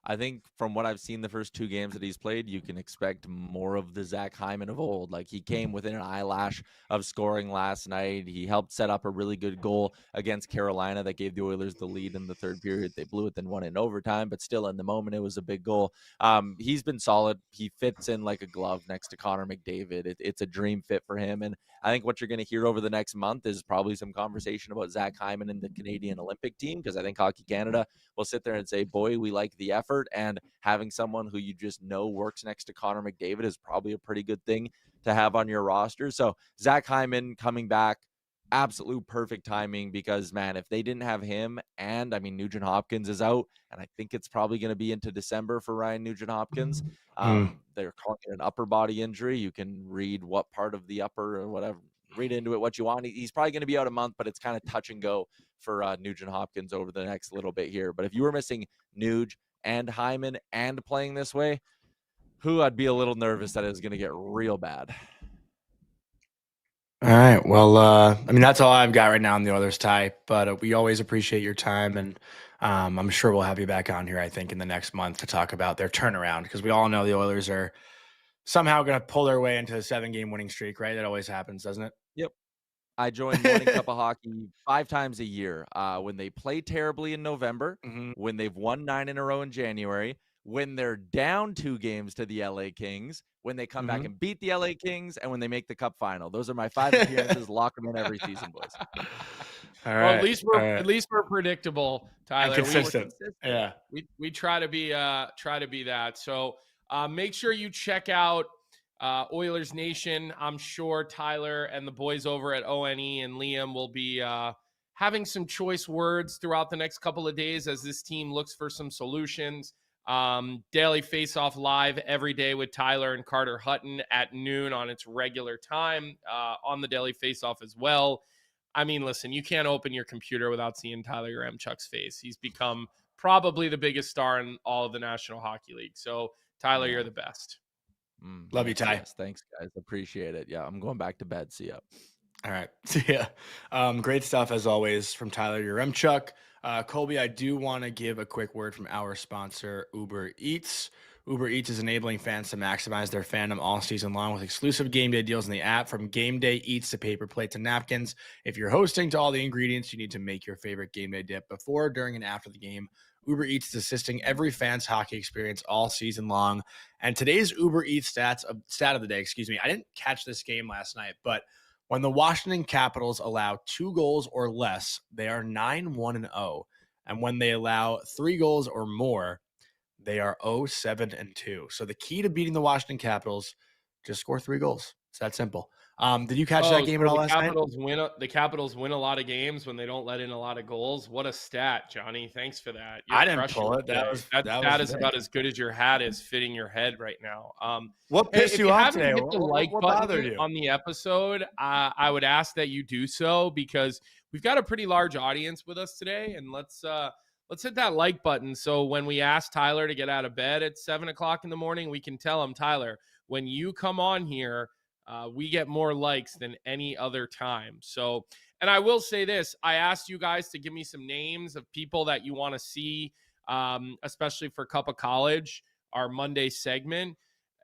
I think from what I've seen the first 2 games that he's played, you can expect more of the Zack Hyman of old. Like, he came within an eyelash of scoring last night. He helped set up a really good goal against Carolina that gave the Oilers the lead in the third period. They blew it, then won in overtime, but still in the moment, it was a big goal. He's been solid. He fits in like a glove next to Connor McDavid. It's a dream fit for him. And I think what you're going to hear over the next month is probably some conversation about Zack Hyman and the Canadian Olympic team, because I think Hockey Canada will sit there and say, boy, we like the effort. And having someone who you just know works next to Connor McDavid is probably a pretty good thing to have on your roster. So Zack Hyman coming back, absolute perfect timing, because, man, if they didn't have him, and I mean, Nugent Hopkins is out, and I think it's probably going to be into December for Ryan Nugent Hopkins. They're calling it an upper body injury. You can read what part of the upper or whatever, read into it what you want. He's probably going to be out a month, but it's kind of touch and go for Nugent Hopkins over the next little bit here. But if you were missing Nuge and Hyman and playing this way, I'd be a little nervous that it was going to get real bad. All right. Well, I mean, that's all I've got right now on the Oilers, Ty, but we always appreciate your time, and I'm sure we'll have you back on here, I think, in the next month to talk about their turnaround, because we all know the Oilers are somehow going to pull their way into a 7-game winning streak, right? That always happens, doesn't it? Yep. I join Morning Cuppa Hockey 5 times a year. When they play terribly in November, when they've won 9 in a row in January, when they're down 2 games to the LA Kings, when they come back and beat the LA Kings, and when they make the Cup final. Those are my 5 appearances. Lock them in every season, boys. All right. Well, at least we're predictable, Tyler. And consistent. Yeah. We try to be that. So make sure you check out Oilers Nation. I'm sure Tyler and the boys over at ONE and Liam will be having some choice words throughout the next couple of days as this team looks for some solutions. Daily Faceoff live every day with Tyler and Carter Hutton at noon on its regular time on the Daily Faceoff as well. I mean, listen, you can't open your computer without seeing Tyler Yaremchuk's face. He's become probably the biggest star in all of the National Hockey League. So, Tyler, you're the best. Love you, Ty. Yes, thanks, guys. Appreciate it. Yeah, I'm going back to bed. See ya. All right. See ya. Great stuff, as always, from Tyler Yaremchuk. Colby, I do want to give a quick word from our sponsor, Uber Eats. Uber Eats is enabling fans to maximize their fandom all season long with exclusive game day deals in the app, from game day eats to paper plates and napkins. If you're hosting to all the ingredients you need to make your favorite game day dip before, during, and after the game, Uber Eats is assisting every fan's hockey experience all season long. And today's Uber Eats stat of the day, I didn't catch this game last night, but when the Washington Capitals allow 2 goals or less, they are 9-1-0. And when they allow 3 goals or more, they are 0-7-2. So the key to beating the Washington Capitals, just score 3 goals. It's that simple. Did you catch that game so at all the last night? Capitals win a lot of games when they don't let in a lot of goals. What a stat, Johnny. Thanks for that. You're I didn't crushing pull it it. today. That That stat was is Vic. about as good as your hat is fitting your head right now. What Hey, pissed if you you off haven't today? hit the like What bothered button you? on the episode, I would ask that you do so, because we've got a pretty large audience with us today, and let's hit that like button. So when we ask Tyler to get out of bed at 7:00 in the morning, we can tell him, Tyler, when you come on here, we get more likes than any other time. So, and I will say this, I asked you guys to give me some names of people that you want to see, especially for Cuppa College, our Monday segment.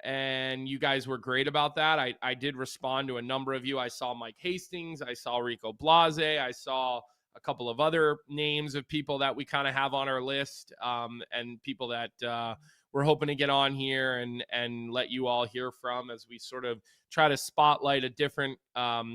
And you guys were great about that. I did respond to a number of you. I saw Mike Hastings. I saw Rico Blase. I saw a couple of other names of people that we kind of have on our list, and people that we're hoping to get on here and let you all hear from as we sort of try to spotlight a different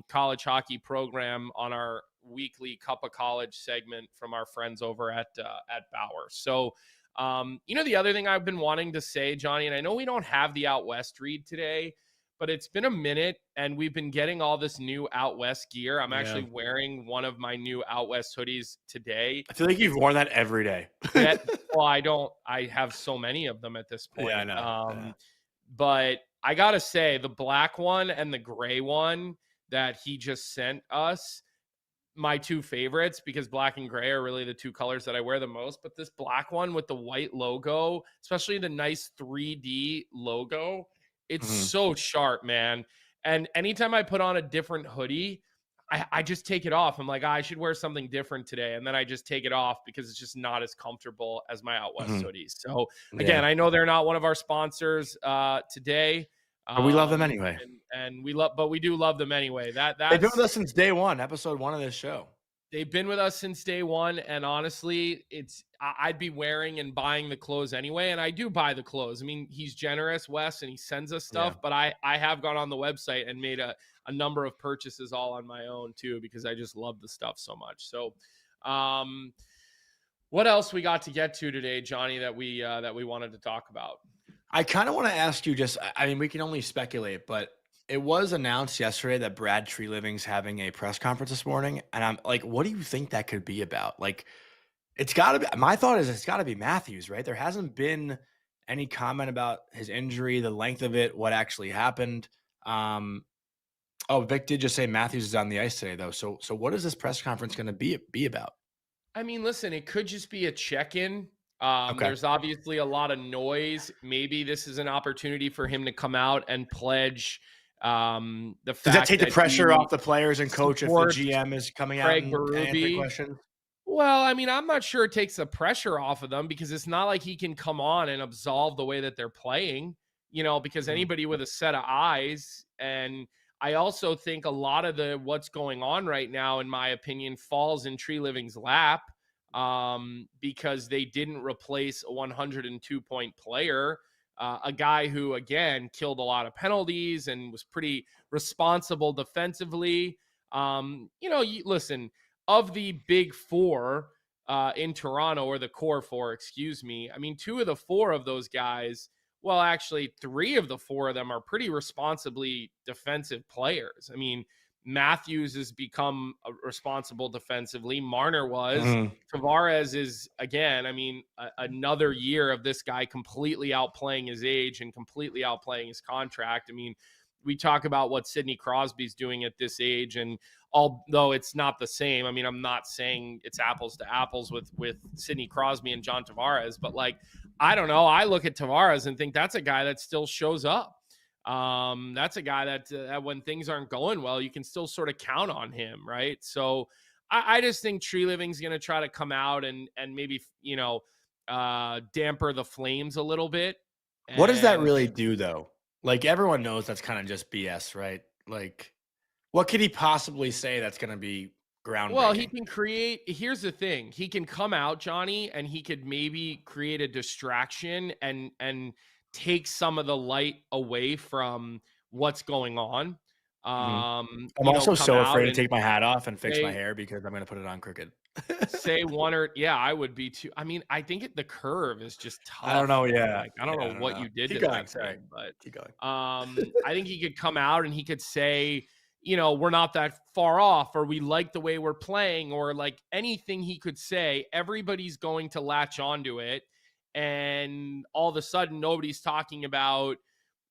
college hockey program on our weekly Cuppa College segment from our friends over at Bauer. So, the other thing I've been wanting to say, Johnny, and I know we don't have the Out West read today, but it's been a minute and we've been getting all this new Out West gear. I'm actually wearing one of my new Out West hoodies today. I feel like you've worn that every day. I have so many of them at this point. Yeah, I know. But I got to say, the black one and the gray one that he just sent us, my two favorites, because black and gray are really the two colors that I wear the most. But this black one with the white logo, especially the nice 3D logo, it's so sharp, man. And anytime I put on a different hoodie, I just take it off. I'm like, I should wear something different today. And then I just take it off because it's just not as comfortable as my Out West hoodies. So again, I know they're not one of our sponsors today. But we love them anyway. And we do love them anyway. That's They've been with us since day one, episode 1 of this show. They've been with us since day one. And honestly, I'd be wearing and buying the clothes anyway. And I do buy the clothes. I mean, he's generous, Wes, and he sends us stuff, but I have gone on the website and made a number of purchases all on my own too, because I just love the stuff so much. So, what else we got to get to today, Johnny, that we wanted to talk about? I kind of want to ask you we can only speculate, but it was announced yesterday that Brad Treliving's having a press conference this morning. And I'm like, what do you think that could be about? Like, my thought is it's got to be Matthews, right? There hasn't been any comment about his injury, the length of it, what actually happened. Vic did just say Matthews is on the ice today, though. So what is this press conference going to be about? I mean, listen, it could just be a check-in. Okay. There's obviously a lot of noise. Maybe this is an opportunity for him to come out and pledge the fact. Does that take the pressure off the players and coach if the GM is coming out and answering questions? Well, I mean, I'm not sure it takes the pressure off of them, because it's not like he can come on and absolve the way that they're playing, because anybody with a set of eyes. And I also think a lot of what's going on right now, in my opinion, falls in Treliving's lap, because they didn't replace a 102-point player, a guy who, again, killed a lot of penalties and was pretty responsible defensively. Listen, of the big four in Toronto, or the core four, excuse me, I mean, 2 of the 4 of those guys, well, actually 3 of the 4 of them are pretty responsibly defensive players. I mean, Matthews has become responsible defensively. Marner was. Tavares is, again, I mean, another year of this guy completely outplaying his age and completely outplaying his contract. I mean, we talk about what Sidney Crosby's doing at this age, and although it's not the same, I mean, I'm not saying it's apples to apples with Sidney Crosby and John Tavares, but like, I don't know. I look at Tavares and think that's a guy that still shows up. That's a guy that when things aren't going well, you can still sort of count on him, right? So I just think Treliving's going to try to come out and maybe, damper the flames a little bit. What does that really do, though? Like, everyone knows that's kind of just BS, right? Like, what could he possibly say that's going to be groundbreaking? Well, he can here's the thing. He can come out, Johnny, and he could maybe create a distraction and take some of the light away from what's going on. I'm also come so out afraid to and take my hat off and fix my say hair because I'm going to put it on crooked. say one or yeah, I would be too. I mean, I think the curve is just I don't tough, know. man. Yeah. Like, I don't Yeah, know I don't what know. you did Keep to going. that Sorry. thing, but Keep going. I think he could come out and he could say, we're not that far off, or we like the way we're playing, or like anything he could say, everybody's going to latch onto it. And all of a sudden, nobody's talking about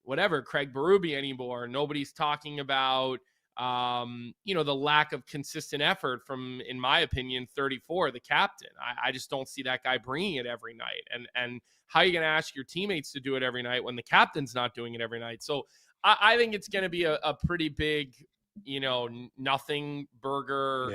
whatever Craig Berube anymore. Nobody's talking about the lack of consistent effort from, in my opinion, 34, the captain. I just don't see that guy bringing it every night. And how are you going to ask your teammates to do it every night when the captain's not doing it every night? So I think it's going to be a pretty big, nothing burger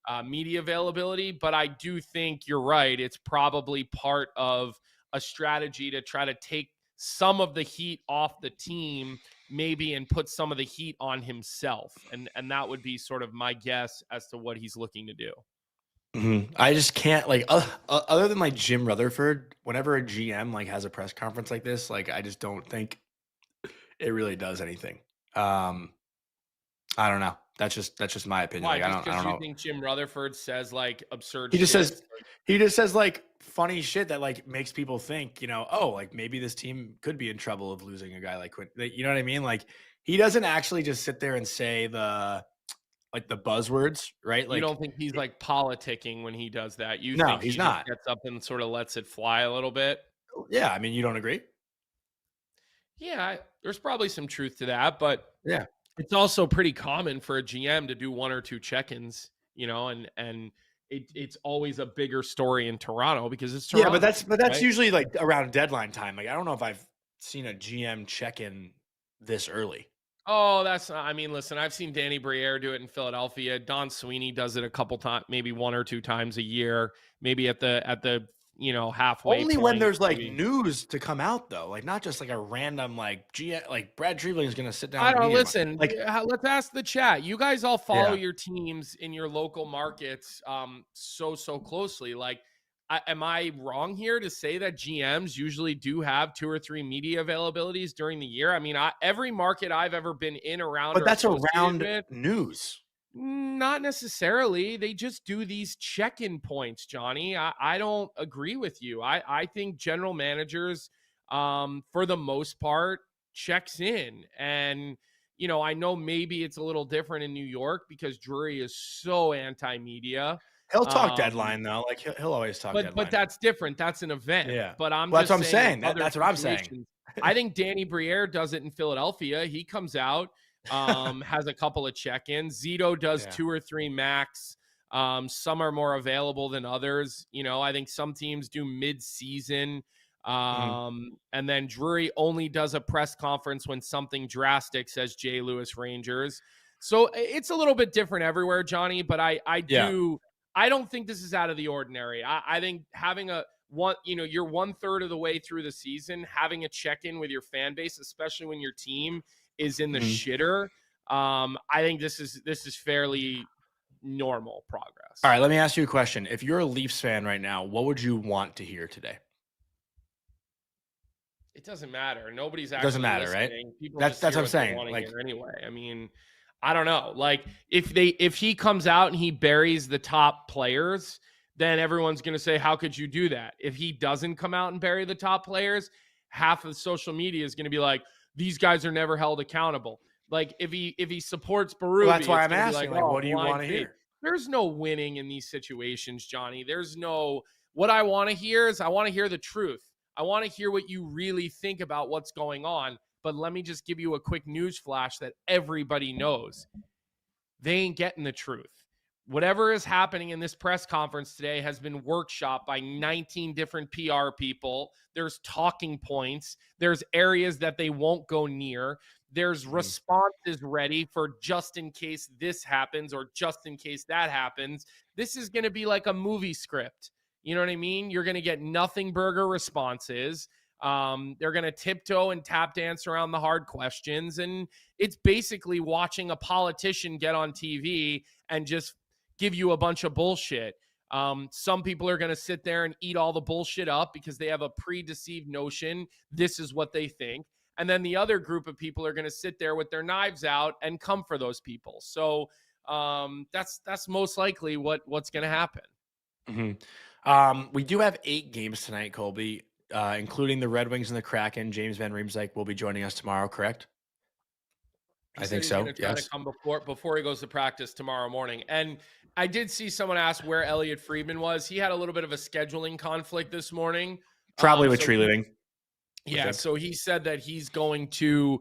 Yeah. media availability. But I do think you're right. It's probably part of a strategy to try to take some of the heat off the team maybe and put some of the heat on himself. And that would be sort of my guess as to what he's looking to do. I just can't other than like Jim Rutherford, whenever a GM like has a press conference like this, like I just don't think it really does anything. I don't know. That's just my opinion. Why? Like Just I because don't you know. think Jim Rutherford says like absurd He just shit? says he just says like funny shit that like makes people think, oh, like maybe this team could be in trouble of losing a guy like Quinn. You know what I mean? Like he doesn't actually just sit there and say the buzzwords, right? You Like don't think he's like politicking when he does that? You no, think he's he just not. gets up and sort of lets it fly a little bit? Yeah, I mean, you don't agree? Yeah, there's probably some truth to that, but Yeah. it's also pretty common for a GM to do one or two check-ins, and it's always a bigger story in Toronto because it's Toronto. Yeah, but that's right? usually like around deadline time. Like I don't know if I've seen a GM check in this early. Oh, I mean, listen, I've seen Danny Briere do it in Philadelphia. Don Sweeney does it a couple times, maybe one or two times a year, maybe at the halfway Only when point. there's like maybe. news to come out though, like not just like a random like like Brad Treliving is going to sit down. I with the don't media listen. like Let's ask the chat. You guys all follow yeah. your teams in your local markets so closely. Like, am I wrong here to say that GMs usually do have 2 or 3 media availabilities during the year? I mean, every market I've ever been in, around, But or that's associated around with, news. not necessarily. They just do these check-in points, Johnny. I don't agree with you. I think general managers, for the most part, checks in. And, I know maybe it's a little different in New York because Drury is so anti-media. He'll talk Um, deadline though. Like he'll always talk but deadline. that's different. That's an event. Yeah. But I'm Well, that's just what I'm saying in saying. other That's what I'm saying. situations, I think Danny Briere does it in Philadelphia. He comes out, has a couple of check-ins. Zito does Yeah. 2 or 3 max. Some are more available than others. I think some teams do mid-season. And then Drury only does a press conference when something drastic, says Jay Lewis Rangers. So it's a little bit different everywhere, Johnny, but I don't think this is out of the ordinary. I think having you're 1/3 of the way through the season, having a check-in with your fan base, especially when your team is in the shitter. I think this is fairly normal progress. All right, let me ask you a question. If you're a Leafs fan right now, what would you want to hear today? It doesn't matter. Nobody's actually doesn't matter, listening. right? People That's just what hear I'm what they saying. want to Like, hear anyway. I mean, I don't know. Like if he comes out and he buries the top players, then everyone's going to say, how could you do that? If he doesn't come out and bury the top players, half of social media is going to be like, these guys are never held accountable. Like if he supports Berube, well, that's why I'm asking. asking. Like, what do you want to faith. hear? There's no winning in these situations, Johnny. There's no. What I want to hear is I want to hear the truth. I want to hear what you really think about what's going on. But let me just give you a quick news flash that everybody knows. They ain't getting the truth. Whatever is happening in this press conference today has been workshopped by 19 different PR people. There's talking points. There's areas that they won't go near. There's responses ready for just in case this happens or just in case that happens. This is going to be like a movie script. You know what I mean? You're going to get nothing burger responses. They're going to tiptoe and tap dance around the hard questions. And it's basically watching a politician get on TV and just give you a bunch of bullshit. Some people are going to sit there and eat all the bullshit up because they have a pre-deceived notion. This is what they think. And then the other group of people are going to sit there with their knives out and come for those people. So that's most likely what's going to happen. We do have 8 games tonight, Colby, including the Red Wings and the Kraken. James Van Riemsdyk will be joining us tomorrow, correct? I think so. He's going to try to come before he goes to practice tomorrow morning. And I did see someone ask where Elliot Friedman was. He had a little bit of a scheduling conflict this morning. Probably with tree leaving. Yeah, so he said that he's going to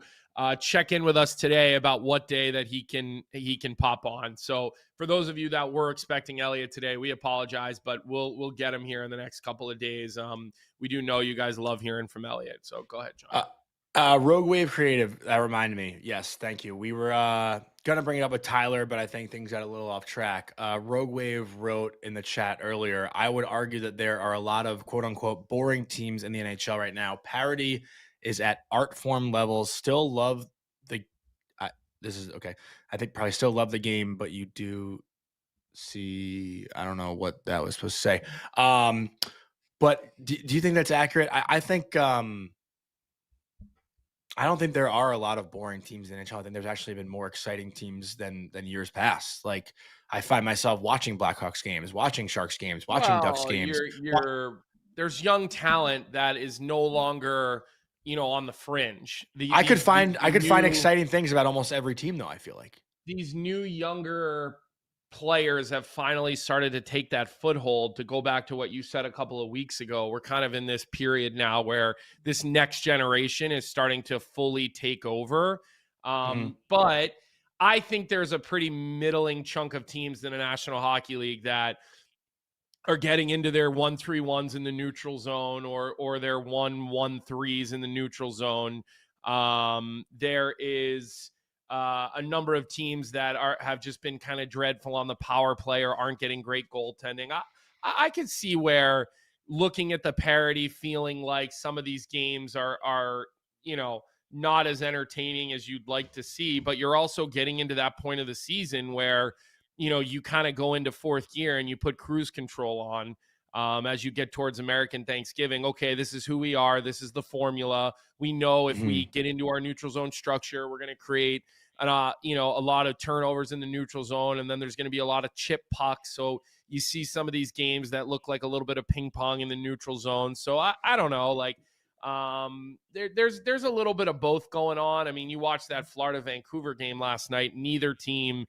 check in with us today about what day that he can pop on. So for those of you that were expecting Elliot today, we apologize, but we'll get him here in the next couple of days. We do know you guys love hearing from Elliot. So go ahead, John. Rogue Wave Creative, that reminded me. Yes, thank you. We were going to bring it up with Tyler, but I think things got a little off track. Rogue Wave wrote in the chat earlier, I would argue that there are a lot of quote-unquote boring teams in the NHL right now. Parity is at art form levels. Still love the this is okay. I think probably still love the game, but you do see, I don't know what that was supposed to say. But do you think that's accurate? I think I don't think there are a lot of boring teams in the NHL. I think there's actually been more exciting teams than years past. Like I find myself watching Blackhawks games, watching Sharks games, watching Ducks games. There's young talent that is no longer, on the fringe. I could find exciting things about almost every team, though. I feel like these new younger players have finally started to take that foothold. To go back to what you said a couple of weeks ago, we're kind of in this period now where this next generation is starting to fully take over. But I think there's a pretty middling chunk of teams in the National Hockey League that are getting into their 1-3-1s in the neutral zone or their 1-1-3s in the neutral zone. There is a number of teams that have just been kind of dreadful on the power play or aren't getting great goaltending. I can see where looking at the parity, feeling like some of these games are not as entertaining as you'd like to see, but you're also getting into that point of the season where, you kind of go into fourth gear and you put cruise control on as you get towards American Thanksgiving. Okay, this is who we are. This is the formula. We know if we get into our neutral zone structure, we're going to create a lot of turnovers in the neutral zone, and then there's going to be a lot of chip pucks. So you see some of these games that look like a little bit of ping pong in the neutral zone. So I don't know, like there's a little bit of both going on. I mean, you watched that Florida Vancouver game last night. Neither team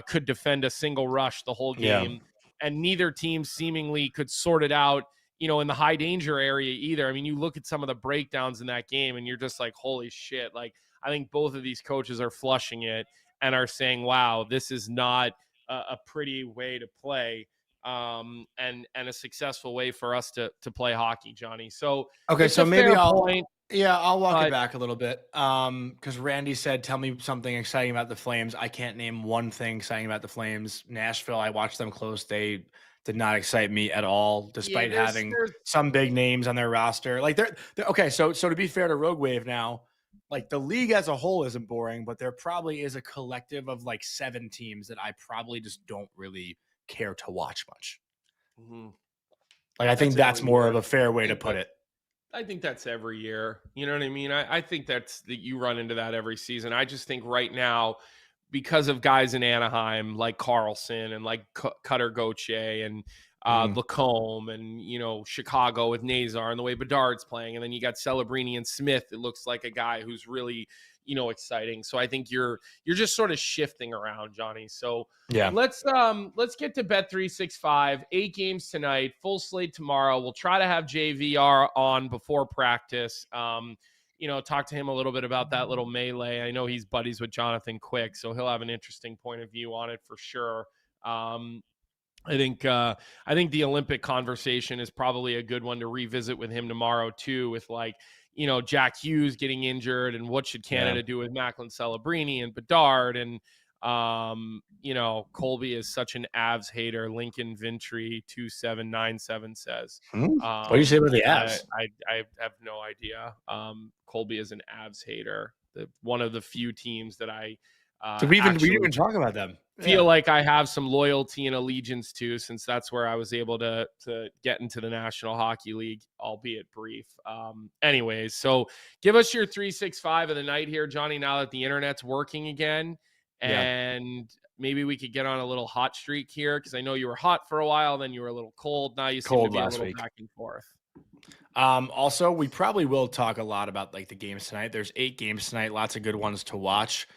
could defend a single rush the whole game, and neither team seemingly could sort it out, in the high danger area either. I mean, you look at some of the breakdowns in that game and you're just like, holy shit. Like, I think both of these coaches are flushing it and are saying, wow, this is not a pretty way to play and a successful way for us to play hockey, Johnny. So, okay, so maybe I'll walk it back a little bit. Because Randy said, tell me something exciting about the Flames. I can't name one thing exciting about the Flames. Nashville, I watched them close. They did not excite me at all, despite having some big names on their roster. Like they're okay. So to be fair to Rogue Wave now, like the league as a whole isn't boring, but there probably is a collective of like 7 teams that I probably just don't really care to watch much. Like I think that's more of a fair way to put it. I think that's every year. You know what I mean? I think that you run into that every season. I just think right now, because of guys in Anaheim like Carlson and like Cutter Gauthier and Lacombe and, Chicago with Nazar and the way Bedard's playing. And then you got Celebrini and Smith. It looks like a guy who's really, exciting. So I think you're just sort of shifting around, Johnny. So yeah, let's get to Bet365. 8 games tonight, full slate tomorrow. We'll try to have JVR on before practice. Talk to him a little bit about that little melee. I know he's buddies with Jonathan Quick, so he'll have an interesting point of view on it for sure. I think the Olympic conversation is probably a good one to revisit with him tomorrow too, with Jack Hughes getting injured and what should Canada do with Macklin Celebrini and Bedard and Colby is such an Avs hater. Lincoln Vintry 2797 says. What do you say about the Avs? I have no idea. Colby is an Avs hater. One of the few teams that I we didn't even talk about them. feel like I have some loyalty and allegiance to, since that's where I was able to get into the National Hockey League, albeit brief. Anyways, so give us your 365 of the night here, Johnny, now that the internet's working again. And maybe we could get on a little hot streak here, because I know you were hot for a while, then you were a little cold. Now you seem to be a little back and forth. Also, we probably will talk a lot about like the games tonight. There's 8 games tonight, lots of good ones to watch.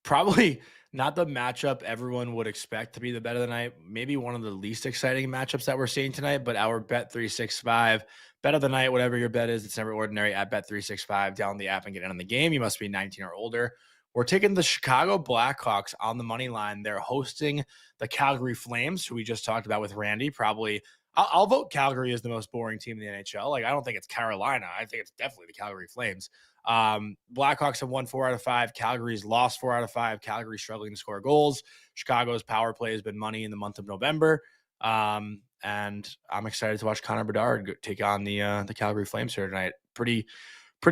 Probably not the matchup everyone would expect to be the bet of the night. Maybe one of the least exciting matchups that we're seeing tonight, but our Bet365 bet of the night, whatever your bet is, it's never ordinary at Bet365. Download the app and get in on the game. You must be 19 or older. We're taking the Chicago Blackhawks on the money line. They're hosting the Calgary Flames, who we just talked about with Randy. Probably, I'll vote Calgary is the most boring team in the NHL. Like, I don't think it's Carolina. I think it's definitely the Calgary Flames. Blackhawks have won 4 out of 5. Calgary's lost 4 out of 5. Calgary's struggling to score goals. Chicago's power play has been money in the month of November. And I'm excited to watch Connor Bedard take on the Calgary Flames here tonight. Pretty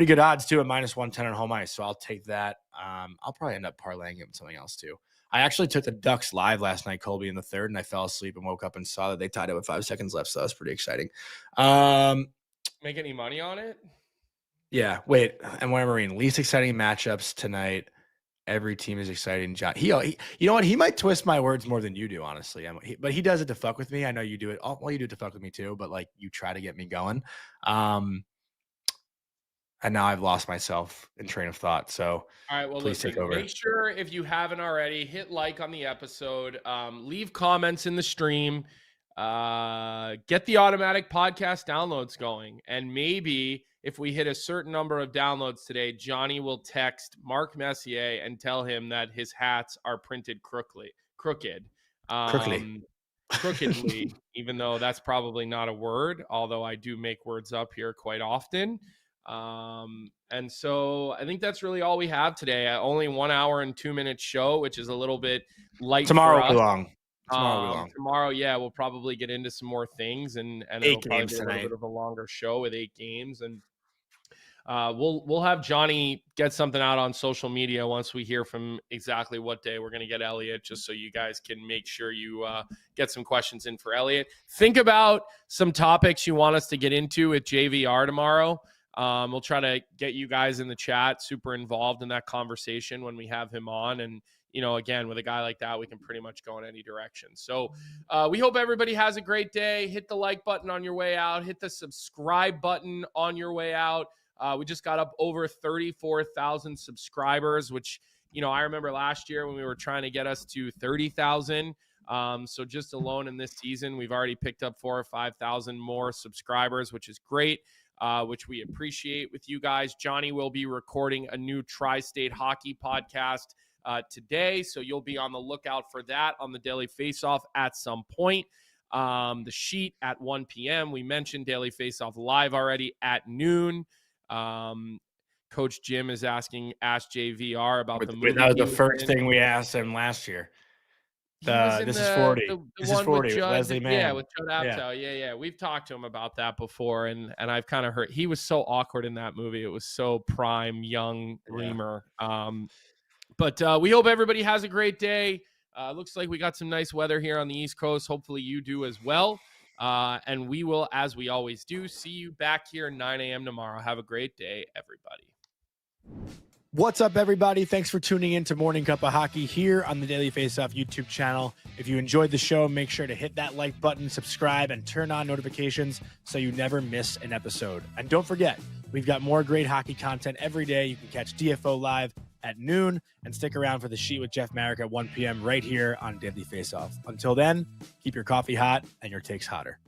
good odds too at -110 on home ice. So I'll take that. I'll probably end up parlaying it with something else too. I actually took the Ducks live last night, Colby, in the third, and I fell asleep and woke up and saw that they tied it with 5 seconds left. So that was pretty exciting. Make any money on it? Yeah. Wait. And one Marine, least exciting matchups tonight. Every team is exciting. John, he you know what? He might twist my words more than you do, honestly. But he does it to fuck with me. I know you do it. Well, you do it to fuck with me too. But like, you try to get me going. And now I've lost myself in train of thought. So all right, well, please take over. Make sure, if you haven't already, hit like on the episode. Leave comments in the stream. Get the automatic podcast downloads going. And maybe if we hit a certain number of downloads today, Johnny will text Mark Messier and tell him that his hats are printed crookedly. Crookedly, even though that's probably not a word, although I do make words up here quite often. And so I think that's really all we have today. Only 1 hour and 2 minute show, which is a little bit light. Tomorrow will be long. Tomorrow, yeah, we'll probably get into some more things, and it'll probably be a little bit of a longer show with 8 games. And we'll have Johnny get something out on social media once we hear from exactly what day we're going to get Elliot, just so you guys can make sure you get some questions in for Elliot. Think about some topics you want us to get into with JVR tomorrow. We'll try to get you guys in the chat super involved in that conversation when we have him on. And, you know, again, with a guy like that, we can pretty much go in any direction. So we hope everybody has a great day. Hit the like button on your way out. Hit the subscribe button on your way out. We just got up over 34,000 subscribers, which, you know, I remember last year when we were trying to get us to 30,000. So just alone in this season, we've already picked up 4,000 or 5,000 more subscribers, which is great. Which we appreciate with you guys. Johnny will be recording a new Tri-State Hockey podcast today, so you'll be on the lookout for that on the Daily Faceoff at some point. The sheet at 1 p.m. We mentioned Daily Faceoff live already at noon. Coach Jim is ask JVR about the movie. That was the first thing we asked him last year. This is 40. This is 40 with Leslie Mann. Yeah, with Judd Apatow. Yeah. We've talked to him about that before, and I've kind of heard he was so awkward in that movie. It was so prime young Reamer. But we hope everybody has a great day. Looks like we got some nice weather here on the East Coast. Hopefully you do as well. And we will, as we always do, see you back here 9 a.m. tomorrow. Have a great day, everybody. What's up, everybody? Thanks for tuning in to Morning Cup of Hockey here on the Daily Faceoff YouTube channel. If you enjoyed the show, make sure to hit that like button, subscribe, and turn on notifications so you never miss an episode. And don't forget, we've got more great hockey content every day. You can catch DFO live at noon and stick around for the sheet with Jeff Marek at 1 p.m. right here on Daily Faceoff. Until then, keep your coffee hot and your takes hotter.